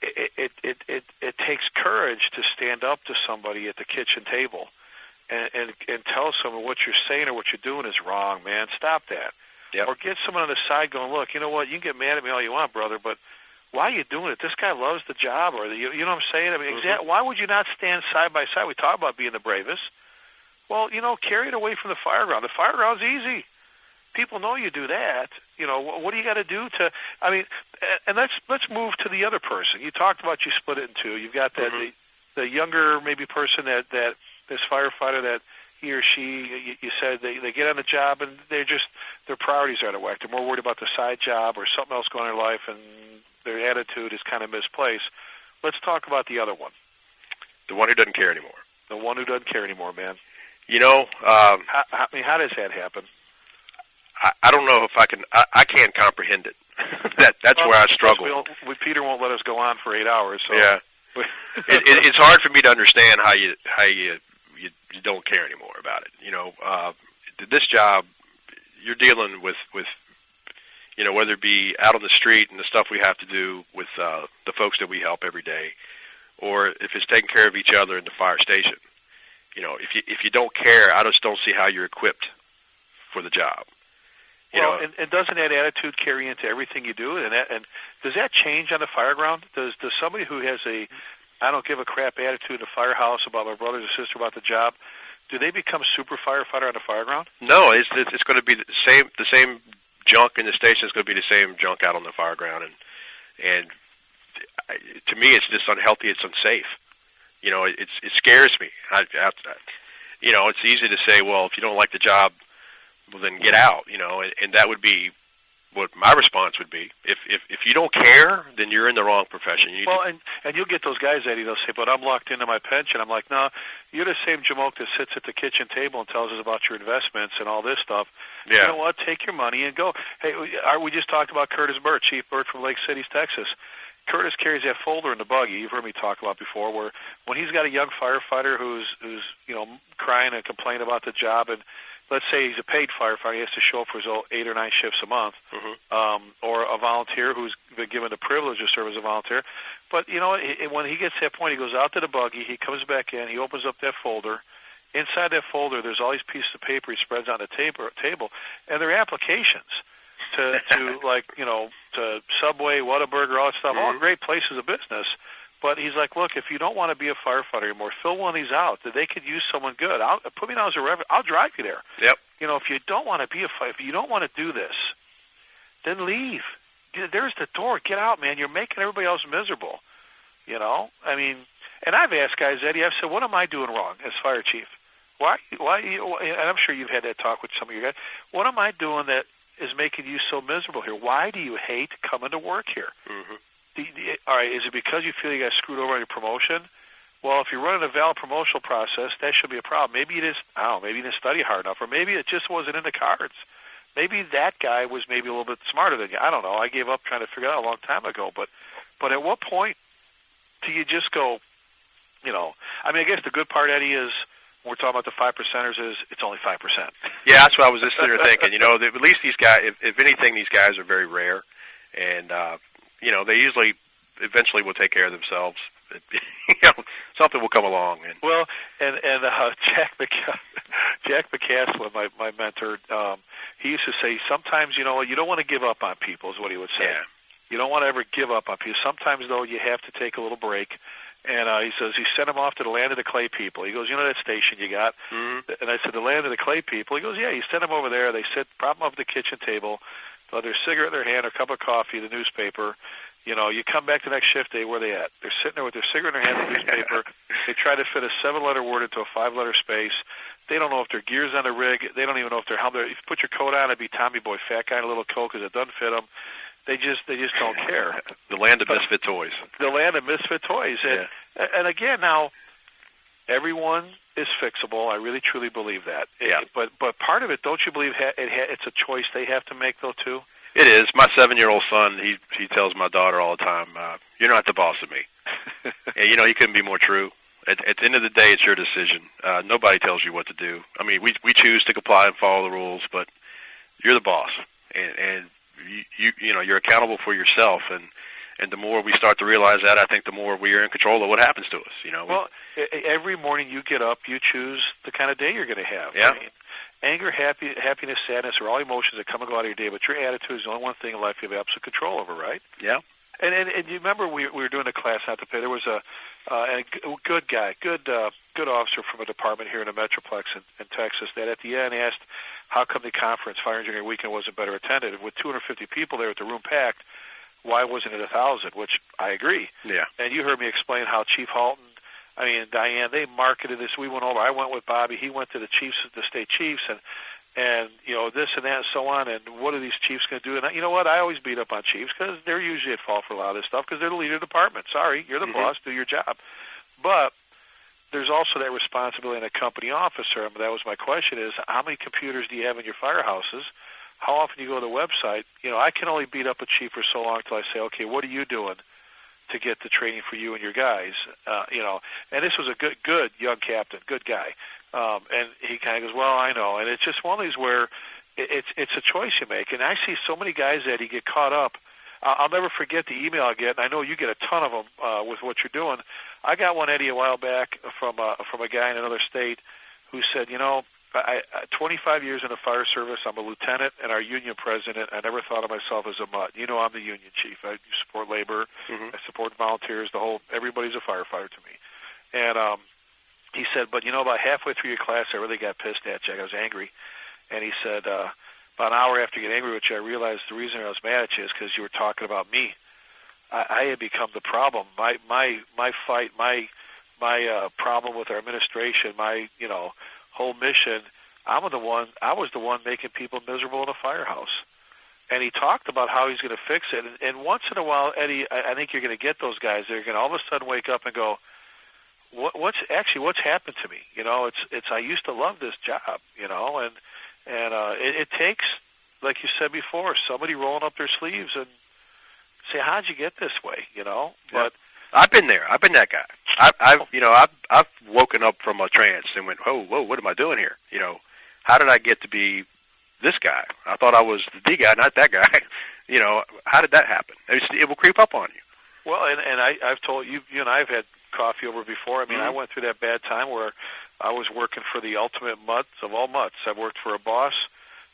It takes courage to stand up to somebody at the kitchen table and tell someone what you're saying or what you're doing is wrong, man. Stop that. Yep. Or get someone on the side going, look, you know what, you can get mad at me all you want, brother, but why are you doing it? This guy loves the job, or you know what I'm saying? I mean, why would you not stand side by side? We talk about being the bravest. Well, you know, carry it away from the fireground. The fireground's easy. People know you do that. You know, what do you got to do to? I mean, and let's move to the other person. You talked about you split it in two. You've got that the younger maybe person that this firefighter that he or she, you said they get on the job and their priorities are out of whack. They're more worried about the side job or something else going on in their life, and their attitude is kind of misplaced. Let's talk about the other one. The one who doesn't care anymore. The one who doesn't care anymore, man. You know, I mean, how does that happen? I don't know if I can. I can't comprehend it. That's where I struggle. Peter won't let us go on for 8 hours. So. Yeah, it's hard for me to understand how you don't care anymore about it. You know, this job, you're dealing with you know, whether it be out on the street and the stuff we have to do with the folks that we help every day, or if it's taking care of each other in the fire station. You know, if you don't care, I just don't see how you're equipped for the job. You know? And doesn't that attitude carry into everything you do? And does that change on the fireground? Does somebody who has a I don't give a crap attitude in the firehouse about my brothers and sisters about the job, do they become super firefighter on the fireground? No, it's going to be the same junk in the station is going to be the same junk out on the fireground, and to me, it's just unhealthy. It's unsafe. You know, it scares me. You know, it's easy to say, well, if you don't like the job, well, then get out. You know, and that would be what my response would be. If you don't care, then you're in the wrong profession. And you'll get those guys, Eddie, they'll say, but I'm locked into my pension. I'm like, no, you're the same jamoke that sits at the kitchen table and tells us about your investments and all this stuff. Yeah. You know what? Take your money and go. Hey, we just talked about Curtis Burt, Chief Burt from Lake City, Texas. Curtis carries that folder in the buggy you've heard me talk about before, where when he's got a young firefighter who's you know, crying and complaining about the job, and let's say he's a paid firefighter, he has to show up for his 8 or 9 shifts a month, or a volunteer who's been given the privilege of serving as a volunteer. But, you know, when he gets to that point, he goes out to the buggy, he comes back in, he opens up that folder. Inside that folder, there's all these pieces of paper he spreads on the table, and they're applications to like, you know, to Subway, Whataburger, all that stuff, all great places of business. But he's like, look, if you don't want to be a firefighter anymore, fill one of these out. They could use someone good. Put me down as a rev. I'll drive you there. Yep. You know, if you don't want to be a firefighter, if you don't want to do this, then leave. There's the door. Get out, man. You're making everybody else miserable. You know, I mean, and I've asked guys, Eddie, I've said, what am I doing wrong as fire chief? Why, and I'm sure you've had that talk with some of your guys. What am I doing that is making you so miserable here? Why do you hate coming to work here? Mm-hmm. All right, is it because you feel you got screwed over on your promotion? Well, if you're running a valid promotional process, that should be a problem. Maybe you didn't study hard enough, or maybe it just wasn't in the cards. Maybe that guy was maybe a little bit smarter than you. I don't know. I gave up trying to figure it out a long time ago. But at what point do you just go, you know, I mean, I guess the good part, Eddie, is when we're talking about the 5%ers is it's only 5%. Yeah, that's what I was just sitting there thinking. You know, at least these guys, if anything, these guys are very rare. And, you know, they usually eventually will take care of themselves. You know, something will come along. And well, and Jack McCaslin, my mentor, he used to say, sometimes, you know, you don't want to give up on people, is what he would say. Yeah. You don't want to ever give up on people. Sometimes, though, you have to take a little break. And he says he sent him off to the land of the clay people. He goes, you know that station you got? Mm-hmm. And I said, the land of the clay people? He goes, yeah, you send them over there. They sit, prop them up at the kitchen table, they'll have their cigarette in their hand, or a cup of coffee, the newspaper. You know, you come back the next shift day, where they at? They're sitting there with their cigarette in their hand, the newspaper. They try to fit a 7-letter word into a 5-letter space. They don't know if their gear's on the rig. They don't even know if they're helmet. If you put your coat on, it'd be Tommy Boy, fat guy in a little coat because it doesn't fit them. They just don't care. The land of misfit toys. The land of misfit toys. And again, now, everyone is fixable. I really, truly believe that. Yeah. But part of it, don't you believe it's a choice they have to make, though, too? It is. My 7-year-old son, he tells my daughter all the time, you're not the boss of me. And, you know, he couldn't be more true. At the end of the day, it's your decision. Nobody tells you what to do. I mean, we choose to comply and follow the rules, but you're the boss. And you know, you're accountable for yourself. And the more we start to realize that, I think the more we are in control of what happens to us. You know. Well, every morning you get up, you choose the kind of day you're going to have. Yeah. I mean, anger, happiness, sadness are all emotions that come and go out of your day, but your attitude is the only one thing in life you have absolute control over, right? Yeah. And you remember we were doing a class out to pay. There was a good guy, good officer from a department here in the Metroplex in Texas that at the end asked, how come the conference, Fire Engineering Weekend, wasn't better attended? And with 250 people there with the room packed, why wasn't it 1,000? Which I agree. Yeah. And you heard me explain how Chief Halton, I mean, Diane, they marketed this. We went over. I went with Bobby. He went to the chiefs, the state chiefs, and you know, this and that and so on. And what are these chiefs going to do? And you know what? I always beat up on chiefs because they're usually at fault for a lot of this stuff because they're the leader of the department. Sorry, you're the boss. Do your job. But there's also that responsibility in a company officer. I mean, that was my question: is how many computers do you have in your firehouses? How often do you go to the website? You know, I can only beat up a chief for so long until I say, okay, what are you doing to get the training for you and your guys? You know, and this was a good young captain, good guy. And he kind of goes, well, I know. And it's just one of these where it's a choice you make. And I see so many guys, Eddie, get caught up. I'll never forget the email I get, and I know you get a ton of them with what you're doing. I got one, Eddie, a while back from a guy in another state who said, you know, I 25 years in the fire service. I'm a lieutenant and our union president. I never thought of myself as a mutt. You know, I'm the union chief. I support labor. Mm-hmm. I support volunteers. Everybody's a firefighter to me. And he said, but you know, about halfway through your class, I really got pissed at you. I was angry. And he said, about an hour after getting angry with you, I realized the reason I was mad at you is because you were talking about me. I had become the problem. My fight, my problem with our administration, my whole mission. I was the one making people miserable in a firehouse. And he talked about how he's going to fix it. And once in a while, Eddie, I think you're going to get those guys. They're going to all of a sudden wake up and go, what's happened to me? You know, it's I used to love this job, you know, and it takes, like you said before, somebody rolling up their sleeves and say, how'd you get this way, you know? Yeah. But I've been there. I've been that guy. I've woken up from a trance and went, whoa, what am I doing here? You know, how did I get to be this guy? I thought I was the D guy, not that guy. You know, how did that happen? It will creep up on you. Well, and I've told you and I have had coffee over before. I mean, I went through that bad time where I was working for the ultimate mutts of all mutts. I worked for a boss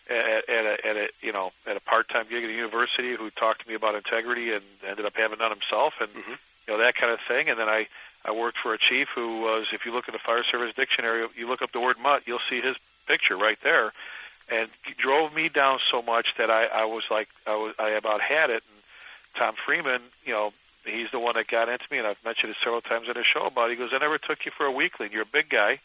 at a part-time gig at a university who talked to me about integrity and ended up having none himself. And that kind of thing. And then I worked for a chief who was, if you look at the fire service dictionary, you look up the word mutt, you'll see his picture right there. And it drove me down so much that I was like, I about had it. And Tom Freeman, he's the one that got into me, and I've mentioned it several times on his show about it. He goes, I never took you for a weakling. You're a big guy.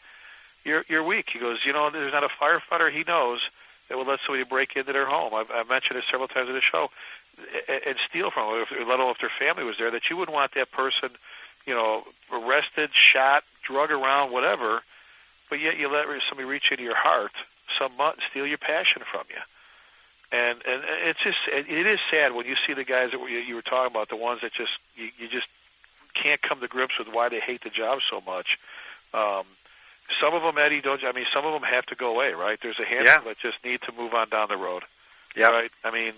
You're weak. He goes, there's not a firefighter he knows that will let somebody break into their home. I've mentioned it several times on the show, and steal from them, let alone if their family was there, that you wouldn't want that person, arrested, shot, drug around, whatever, but yet you let somebody reach into your heart some month and steal your passion from you. And it is sad when you see the guys that you were talking about, the ones that just you just can't come to grips with why they hate the job so much. Some of them, Eddie, some of them have to go away, right? There's a handful that just need to move on down the road. Yeah. Right? I mean,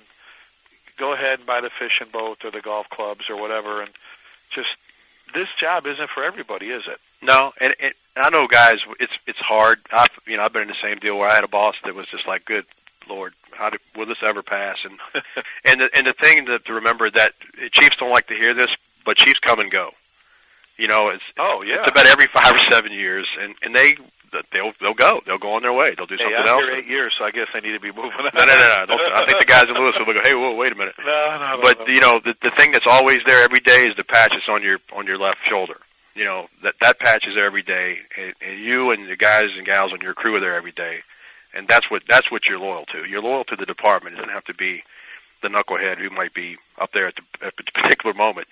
go ahead and buy the fishing boat or the golf clubs or whatever, and just, this job isn't for everybody, is it? No, and I know, guys, it's hard. I've been in the same deal where I had a boss that was just like, good Lord, will this ever pass? And and the thing to remember that chiefs don't like to hear this, but chiefs come and go. It's about every 5 or 7 years, and they'll go. They'll go on their way. They'll do something else. I'm here 8 years, so I guess I need to be moving on. No. I think the guys in Louisville will go, hey, whoa, wait a minute. No. But the thing that's always there every day is the patch that's on your left shoulder. That patch is there every day, and you and the guys and gals on your crew are there every day, and that's what you're loyal to. You're loyal to the department. It doesn't have to be the knucklehead who might be up there at the particular moment.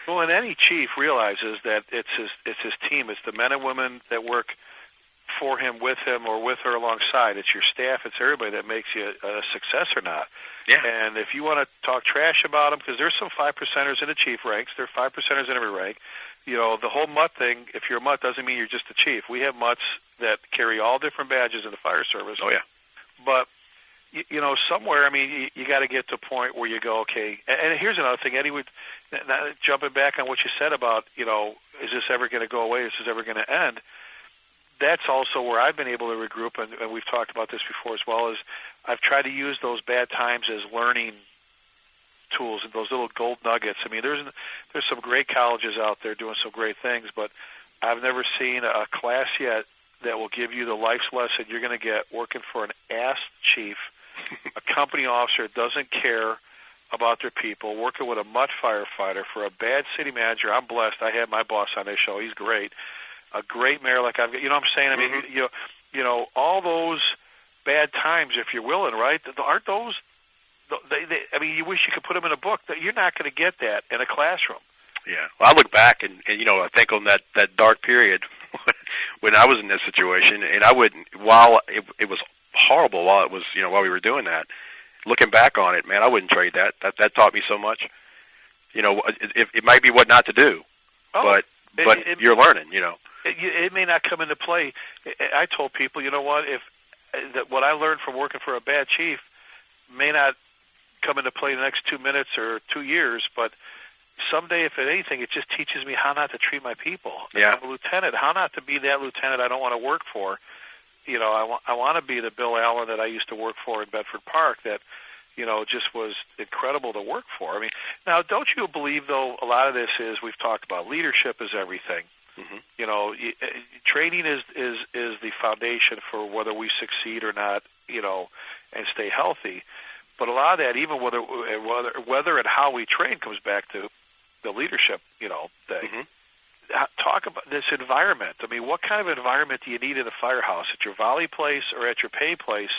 Well, and any chief realizes that it's his team. It's the men and women that work for him, with him, or with her alongside. It's your staff. It's everybody that makes you a success or not. Yeah. And if you want to talk trash about them, because there's some 5%ers in the chief ranks. There are 5%ers in every rank. The whole mutt thing, if you're a mutt, doesn't mean you're just a chief. We have mutts that carry all different badges in the fire service. Oh, yeah. But, somewhere, you got to get to a point where you go, okay. And here's another thing, Eddie, jumping back on what you said about, is this ever going to go away? Is this ever going to end? That's also where I've been able to regroup, and we've talked about this before as well, is I've tried to use those bad times as learning tools and those little gold nuggets. There's some great colleges out there doing some great things, but I've never seen a class yet that will give you the life's lesson you're going to get working for an ass chief, a company officer that doesn't care about their people, working with a mutt firefighter, for a bad city manager. I'm blessed. I had my boss on this show. He's great. A great mayor like I've got. You know what I'm saying? Mm-hmm. All those bad times, if you're willing, right? Aren't those? You wish you could put them in a book. That you're not going to get that in a classroom. Yeah. Well, I look back and I think on that dark period when I was in this situation, and I wouldn't. While it was horrible, while we were doing that, looking back on it, man, I wouldn't trade that. That taught me so much. It might be what not to do, but you're learning. It may not come into play. I told people, what, what I learned from working for a bad chief may not come into play in the next 2 minutes or 2 years, but someday, if anything, it just teaches me how not to treat my people. Yeah. I'm a lieutenant, how not to be that lieutenant I don't want to work for. I want to be the Bill Allen that I used to work for in Bedford Park that, just was incredible to work for. Now, don't you believe, though, a lot of this is, we've talked about leadership is everything. Mm-hmm. Training is the foundation for whether we succeed or not, and stay healthy. But a lot of that, even whether and how we train, comes back to the leadership, thing. Mm-hmm. Talk about this environment. What kind of environment do you need in a firehouse, at your volley place or at your pay place,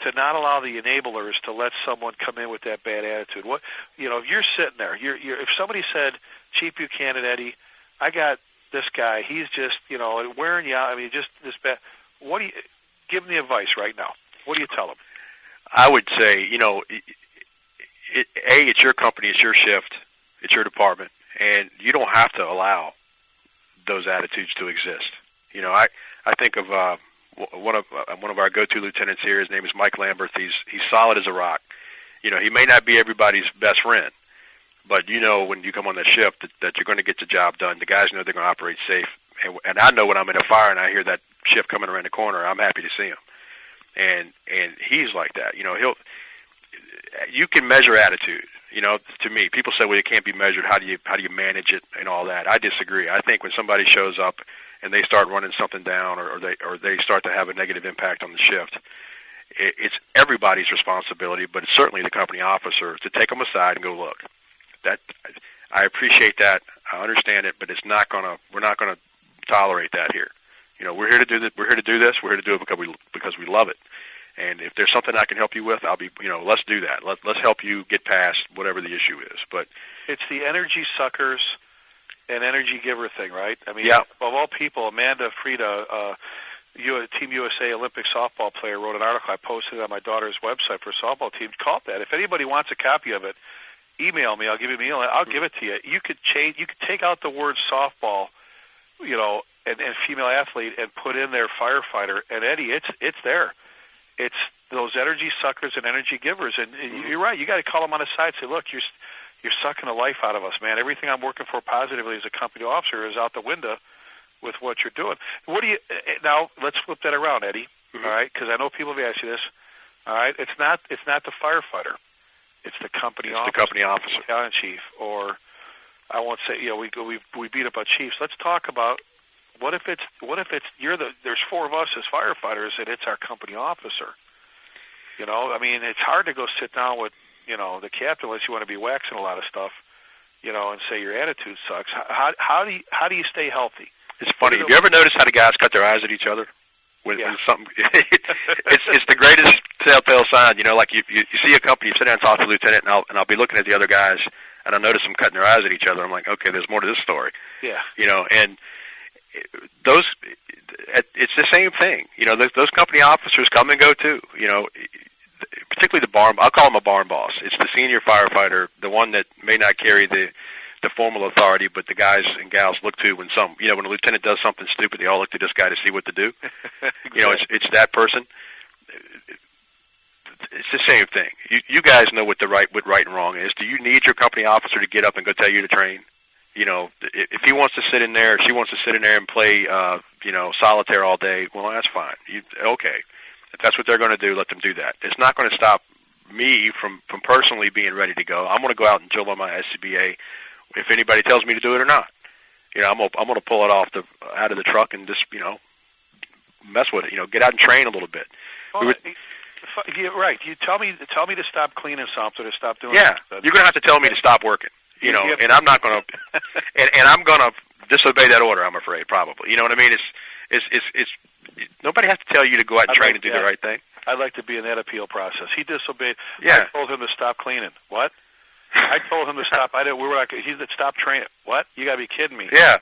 to not allow the enablers to let someone come in with that bad attitude? What, if you're sitting there, if somebody said, Chief Buchanan, Eddie, I got this guy, he's just, wearing you out, just this bad. What do you give him the advice right now? What do you tell him? I would say, it's your company, it's your shift, it's your department, and you don't have to allow those attitudes to exist. I think of one of our go-to lieutenants here. His name is Mike Lambert. He's solid as a rock. He may not be everybody's best friend, but when you come on that shift that you're going to get the job done. The guys know they're going to operate safe, and I know when I'm in a fire and I hear that shift coming around the corner, I'm happy to see him. And he's like that. You can measure attitude. To me, people say, well, it can't be measured. How do you manage it and all that? I disagree. I think when somebody shows up and they start running something down, or they start to have a negative impact on the shift, it's everybody's responsibility, but it's certainly the company officer to take them aside and go, look, that I appreciate that, I understand it, but we're not gonna tolerate that here. We're here to do this. We're here to do this. We're here to do it because we love it. And if there's something I can help you with, I'll be, let's do that. Let's help you get past whatever the issue is. But it's the energy suckers and energy giver thing, right? I mean, yeah. Of all people, Amanda Frida, Team USA Olympic softball player, wrote an article I posted on my daughter's website for a softball team called that. If anybody wants a copy of it, email me. I'll give you an email. I'll give it to you. You could take out the word softball, and female athlete, and put in there firefighter. And Eddie, it's there. It's those energy suckers and energy givers. And you're right. You got to call them on the side. Say, look, you're sucking the life out of us, man. Everything I'm working for positively as a company officer is out the window with what you're doing. Now? Let's flip that around, Eddie. Mm-hmm. All right, because I know people have asked you this. All right, it's not the firefighter. It's the company officer. The company officer, battalion chief, or I won't say. We beat up on chiefs. Let's talk about what if it's there's four of us as firefighters and it's our company officer. I mean, it's hard to go sit down with the captain unless you want to be waxing a lot of stuff, and say your attitude sucks. How do you stay healthy? It's funny. Have you ever noticed how the guys cut their eyes at each other? When something, it's the greatest telltale sign. Like you see a company, you sit down and talk to the lieutenant, and I'll be looking at the other guys, and I'll notice them cutting their eyes at each other. I'm like, okay, there's more to this story. Yeah. And it's the same thing. Those company officers come and go too. Particularly the barn. I'll call him a barn boss. It's the senior firefighter, the one that may not carry the formal authority, but the guys and gals look to when when a lieutenant does something stupid, they all look to this guy to see what to do. It's that person. It's the same thing. You guys know what right and wrong is. Do you need your company officer to get up and go tell you to train? If he wants to sit in there, or she wants to sit in there and play, solitaire all day, well, that's fine. Okay. If that's what they're going to do, let them do that. It's not going to stop me from personally being ready to go. I'm going to go out and drill on my SCBA if anybody tells me to do it or not. I'm going to pull it out of the truck and just, mess with it. Get out and train a little bit. Well, you're right. You tell me to stop cleaning something, to stop doing. Yeah, something. You're going to have to tell me to stop working. And I'm not going to, and I'm going to disobey that order. I'm afraid, probably. You know what I mean? It's nobody has to tell you to go out and train and do the right thing. I'd like to be in that appeal process. He disobeyed. Yeah. I told him to stop cleaning. What? I told him to stop. He said stop training. What? You got to be kidding me. Yeah.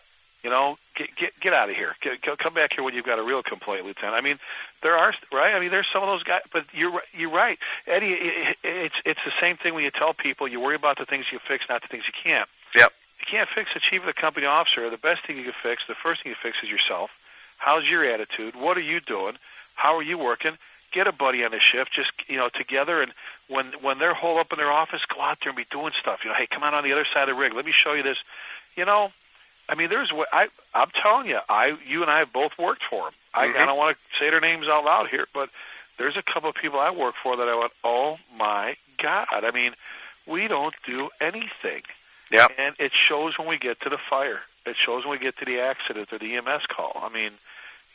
Get out of here. Come back here when you've got a real complaint, Lieutenant. I mean, there are, right? I mean, there's some of those guys, but you're right, Eddie. It's the same thing when you tell people you worry about the things you fix, not the things you can't. Yep. You can't fix the chief of the company officer. The best thing you can fix, the first thing you fix is yourself. How's your attitude? What are you doing? How are you working? Get a buddy on the shift, just together, and when they're holed up in their office, go out there and be doing stuff. Hey, come on the other side of the rig. Let me show you this. I mean, I'm telling you, you and I have both worked for them. I don't want to say their names out loud here, but there's a couple of people I work for that I went, oh my God. I mean, we don't do anything. Yeah. And it shows when we get to the fire. It shows when we get to the accident or the EMS call. I mean,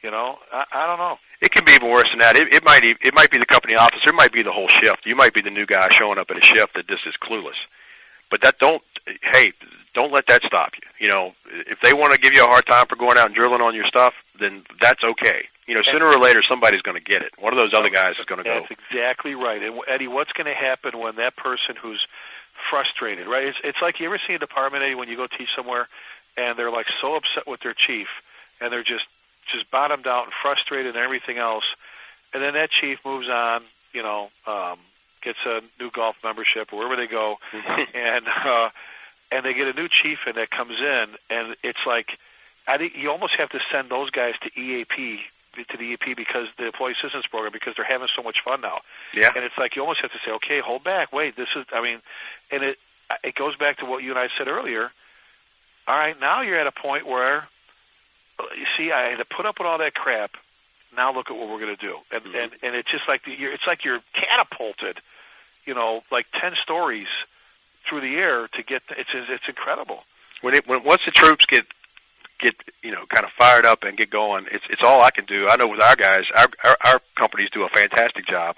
I don't know. It can be even worse than that. It might be the company officer. It might be the whole shift. You might be the new guy showing up at a shift that just is clueless. But don't let that stop you. If they want to give you a hard time for going out and drilling on your stuff, then that's okay. Sooner or later somebody's going to get it. One of those other guys is going to go. That's exactly right. And Eddie, what's going to happen when that person who's frustrated, right? It's like you ever see a department, Eddie, when you go teach somewhere, and they're like so upset with their chief, and they're just bottomed out and frustrated and everything else, and then that chief moves on, gets a new golf membership or wherever they go, and they get a new chief in that comes in, and it's like, I think you almost have to send those guys to the EAP because the Employee Assistance Program, because they're having so much fun now. Yeah. And it's like you almost have to say, okay, hold back, wait, and it goes back to what you and I said earlier. All right, now you're at a point where, you see, I had to put up with all that crap. Now look at what we're going to do, and it's just like it's like you're catapulted, like 10 stories through the air to get. It's incredible. Once the troops get kind of fired up and get going, it's all I can do. I know with our guys, our companies do a fantastic job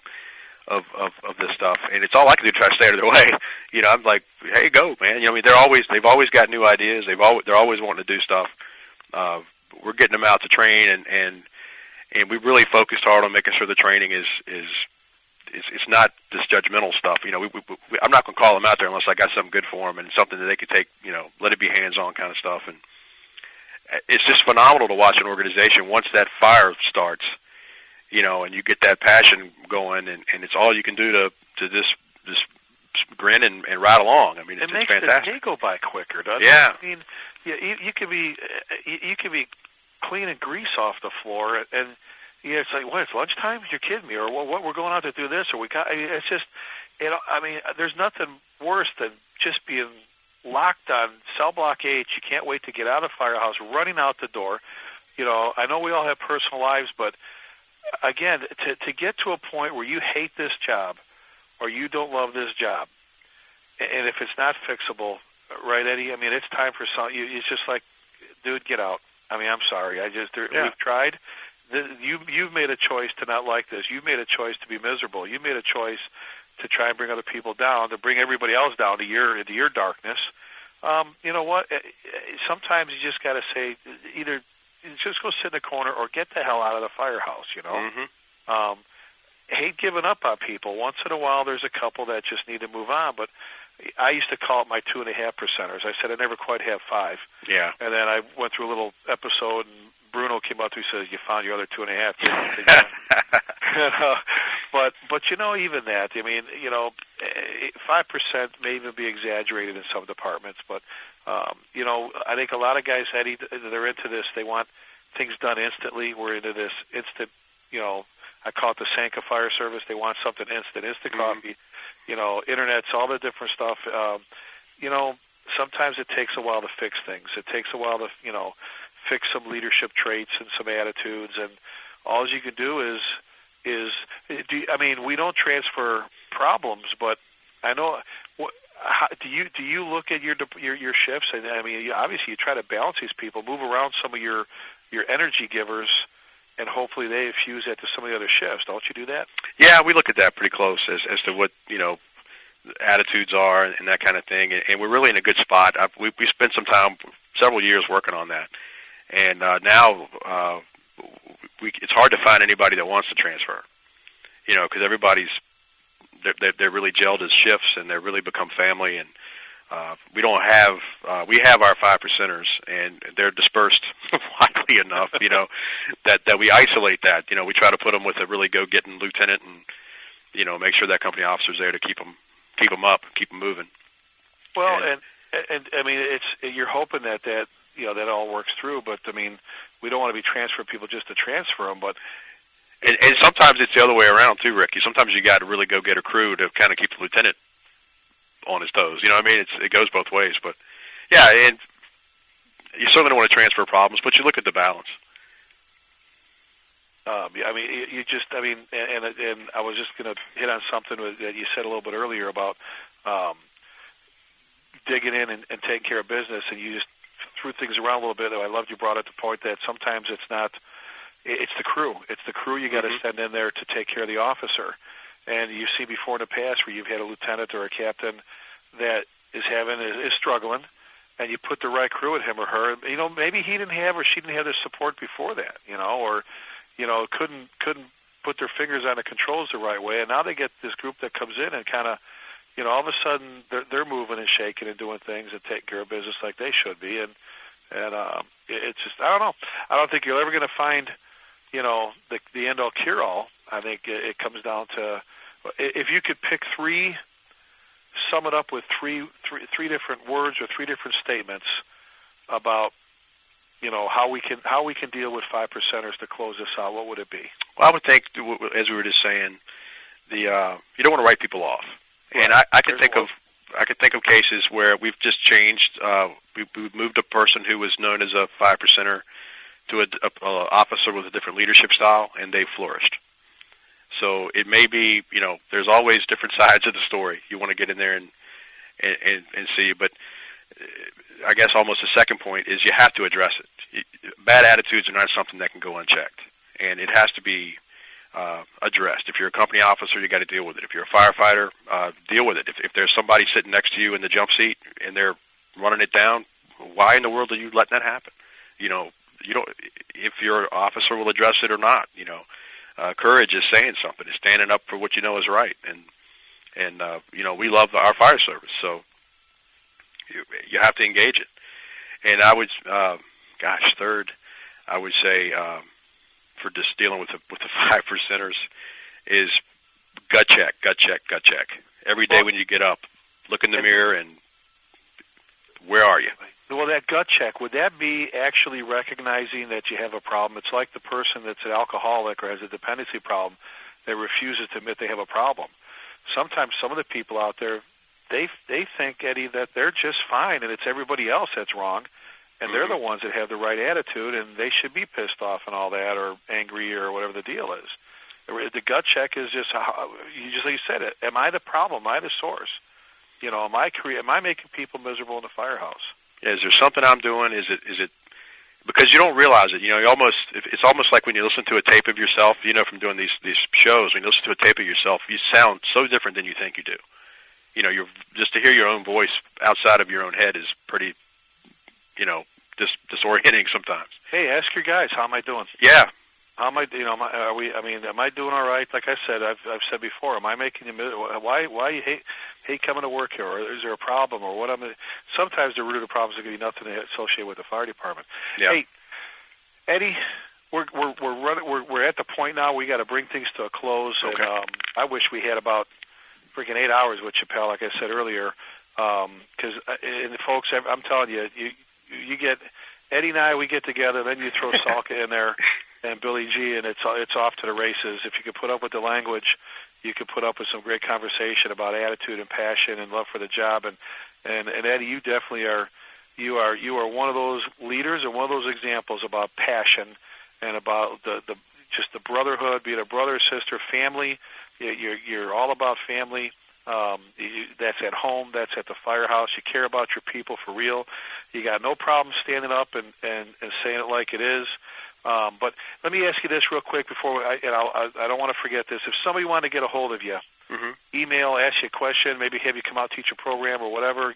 of this stuff, and it's all I can do to try to stay out of their way. I'm like, hey, go, man. I mean, they've always got new ideas. They're always wanting to do stuff. We're getting them out to train, and we really focused hard on making sure the training is it's not this judgmental stuff. I'm not going to call them out there unless I got something good for them and something that they could take. Let it be hands-on kind of stuff. And it's just phenomenal to watch an organization once that fire starts. And you get that passion going, and it's all you can do to just grin and ride along. I mean, it's fantastic. It makes the day go by quicker, doesn't it? Yeah. I mean, you could be cleaning grease off the floor, and it's like, what? It's lunchtime? You're kidding me? Or what? We're going out to do this, or we got? It's just, I mean, there's nothing worse than just being locked on cell block H. You can't wait to get out of the firehouse, running out the door. I know we all have personal lives, but again, to get to a point where you hate this job or you don't love this job, and if it's not fixable, right, Eddie? I mean, it's time for it's just like, dude, get out. I mean, I'm sorry. We've tried. You've made a choice to not like this. You've made a choice to be miserable. You made a choice to try and bring other people down, to bring everybody else down into your darkness. You know what? Sometimes you just got to say, either just go sit in the corner or get the hell out of the firehouse, Mm-hmm. Hate giving up on people. Once in a while, there's a couple that just need to move on, but I used to call it my 2.5 percenters. I said I never quite have 5. Yeah. And then I went through a little episode, and Bruno came up to me and says, "You found your other 2.5." But even that, I mean, 5% may even be exaggerated in some departments. But I think a lot of guys, Eddie, they're into this. They want things done instantly. We're into this instant. I call it the Sanka Fire Service. They want something instant coffee. Internet's all the different stuff. Sometimes it takes a while to fix things. It takes a while to fix some leadership traits and some attitudes, and all you can do is we don't transfer problems, but I know. Do you look at your shifts? And I mean, obviously you try to balance these people, move around some of your energy givers, and hopefully they infuse that to some of the other shifts. Don't you do that? Yeah, we look at that pretty close as to what attitudes are and that kind of thing, and we're really in a good spot. We spent some time, several years, working on that. And now it's hard to find anybody that wants to transfer, because everybody's they're really gelled as shifts, and they're really become family. And we don't have we have our 5%ers, and they're dispersed widely enough, that we isolate that. We try to put them with a really go-getting lieutenant, and make sure that company officer's there to keep them up, keep them moving. Well, and I mean, you're hoping that that all works through, but I mean, we don't want to be transferring people just to transfer them, but and sometimes it's the other way around too, Ricky. Sometimes you got to really go get a crew to kind of keep the lieutenant on his toes. You know what I mean? It goes both ways, but yeah, and you certainly don't want to transfer problems, but you look at the balance. I mean, and I was just going to hit on something that you said a little bit earlier about digging in and taking care of business, and you just threw things around a little bit. I loved you brought up the point that sometimes it's the crew. It's the crew you got to send in there to take care of the officer. And you see before in the past where you've had a lieutenant or a captain that is struggling, and you put the right crew with him or her. Maybe he didn't have or she didn't have the support before that, or couldn't put their fingers on the controls the right way. And now they get this group that comes in and kind of, all of a sudden they're moving and shaking and doing things and taking care of business like they should be. And it's just, I don't know. I don't think you're ever going to find, the end all cure all. I think it comes down to, if you could pick sum it up with three different words or 3 different statements about, how we can deal with 5%ers to close this out, what would it be? Well, I would think, as we were just saying, you don't want to write people off. Right. And I can think of cases where we've just changed. We've moved a person who was known as a 5%er to an officer with a different leadership style, and they flourished. So it may be, there's always different sides of the story. You want to get in there and see. But I guess almost the second point is you have to address it. Bad attitudes are not something that can go unchecked, and it has to be addressed. If you're a company officer, you got to deal with it. If you're a firefighter, deal with it. If there's somebody sitting next to you in the jump seat and they're running it down, why in the world are you letting that happen? You don't. If your officer will address it or not. Courage is saying something. Is standing up for what you know is right. And we love our fire service, so you have to engage it. And I would, third, I would say. For just dealing with the 5%ers is gut check. Every day when you get up, look in the mirror and where are you? Well, that gut check, would that be actually recognizing that you have a problem? It's like the person that's an alcoholic or has a dependency problem that refuses to admit they have a problem. Sometimes some of the people out there, they think, Eddie, that they're just fine and it's everybody else that's wrong. And they're the ones that have the right attitude, and they should be pissed off and all that, or angry, or whatever the deal is. The gut check is just like you said it. Am I the problem? Am I the source? Am I making people miserable in the firehouse? Yeah, is there something I'm doing? Is it because you don't realize it? It's almost like when you listen to a tape of yourself. From doing these shows, when you listen to a tape of yourself, you sound so different than you think you do. You're just to hear your own voice outside of your own head is pretty. Disorienting sometimes. Hey, ask your guys, how am I doing? Yeah. How am I? Am I doing all right? Like I said, I've said before, am I making you miserable? Why you hate coming to work here? Or is there a problem? Or what? Sometimes the root of the problems are going to be nothing associated with the fire department. Yeah. Hey, Eddie, we're at the point now. We got to bring things to a close. Okay. And I wish we had about freaking 8 hours with Chappelle, like I said earlier. Because folks, I'm telling you, you get Eddie and I, we get together, then you throw Salka in there and Billy G, and it's off to the races. If you could put up with the language, you could put up with some great conversation about attitude and passion and love for the job. And Eddie, you definitely are. You are one of those leaders and one of those examples about passion and about the brotherhood, be it a brother, sister, family. You're all about family. That's at home. That's at the firehouse. You care about your people for real. You got no problem standing up and saying it like it is. But let me ask you this real quick before I don't want to forget this. If somebody wanted to get a hold of you, email, ask you a question, maybe have you come out teach a program or whatever,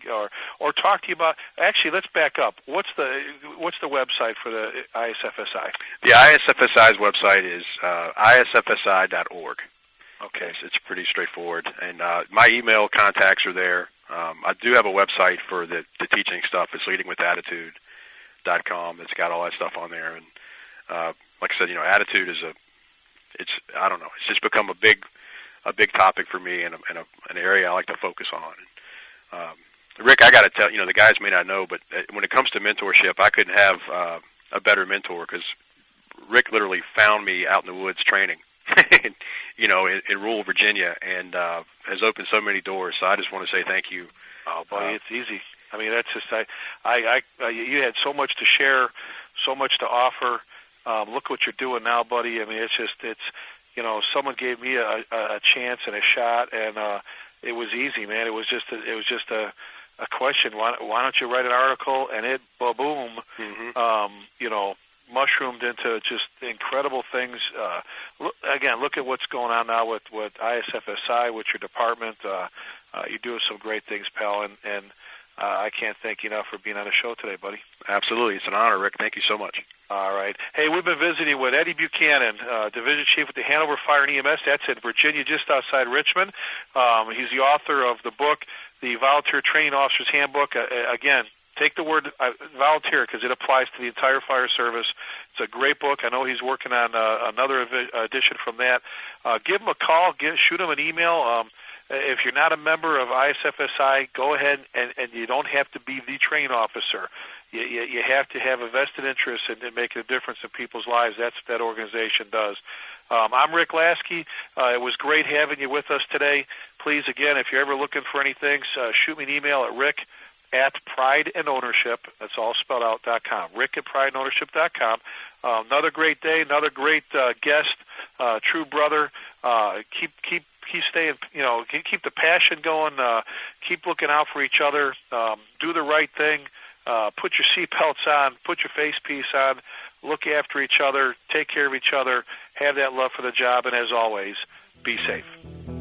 or talk to you about. Actually, let's back up. What's the website for the ISFSI? The ISFSI's website is isfsi.org. Okay. It's pretty straightforward. And my email contacts are there. I do have a website for the teaching stuff. It's leadingwithattitude.com. It's got all that stuff on there. And like I said, attitude is it's just become a big topic for me and an area I like to focus on. Rick, I got to tell, the guys may not know, but when it comes to mentorship, I couldn't have a better mentor because Rick literally found me out in the woods training. In rural Virginia, and has opened so many doors. So I just want to say thank you. Oh, buddy, it's easy. I mean, that's just you had so much to share, so much to offer. Look what you're doing now, buddy. I mean, someone gave me a chance and a shot, and it was easy, man. It was just a question. Why don't you write an article? And it boom, mushroomed into just incredible things. Look at what's going on now with ISFSI, with your department. You're doing some great things, pal, and I can't thank you enough for being on the show today, buddy. Absolutely. It's an honor, Rick. Thank you so much. All right. Hey, we've been visiting with Eddie Buchanan, Division Chief with the Hanover Fire and EMS. That's in Virginia, just outside Richmond. He's the author of the book, The Volunteer Training Officer's Handbook. Again, take the word volunteer because it applies to the entire fire service. It's a great book. I know he's working on another edition from that. Give him a call. Shoot him an email. If you're not a member of ISFSI, go ahead and you don't have to be the training officer. You have to have a vested interest in making a difference in people's lives. That's what that organization does. I'm Rick Lasky. It was great having you with us today. Please, again, if you're ever looking for anything, shoot me an email at rick@prideandownership, that's all spelled out, .com, rick@prideandownership.com. Another great day, another great guest, true brother. staying, keep the passion going, keep looking out for each other, do the right thing, put your seatbelts on, put your face piece on, look after each other, take care of each other, have that love for the job, and as always, be safe.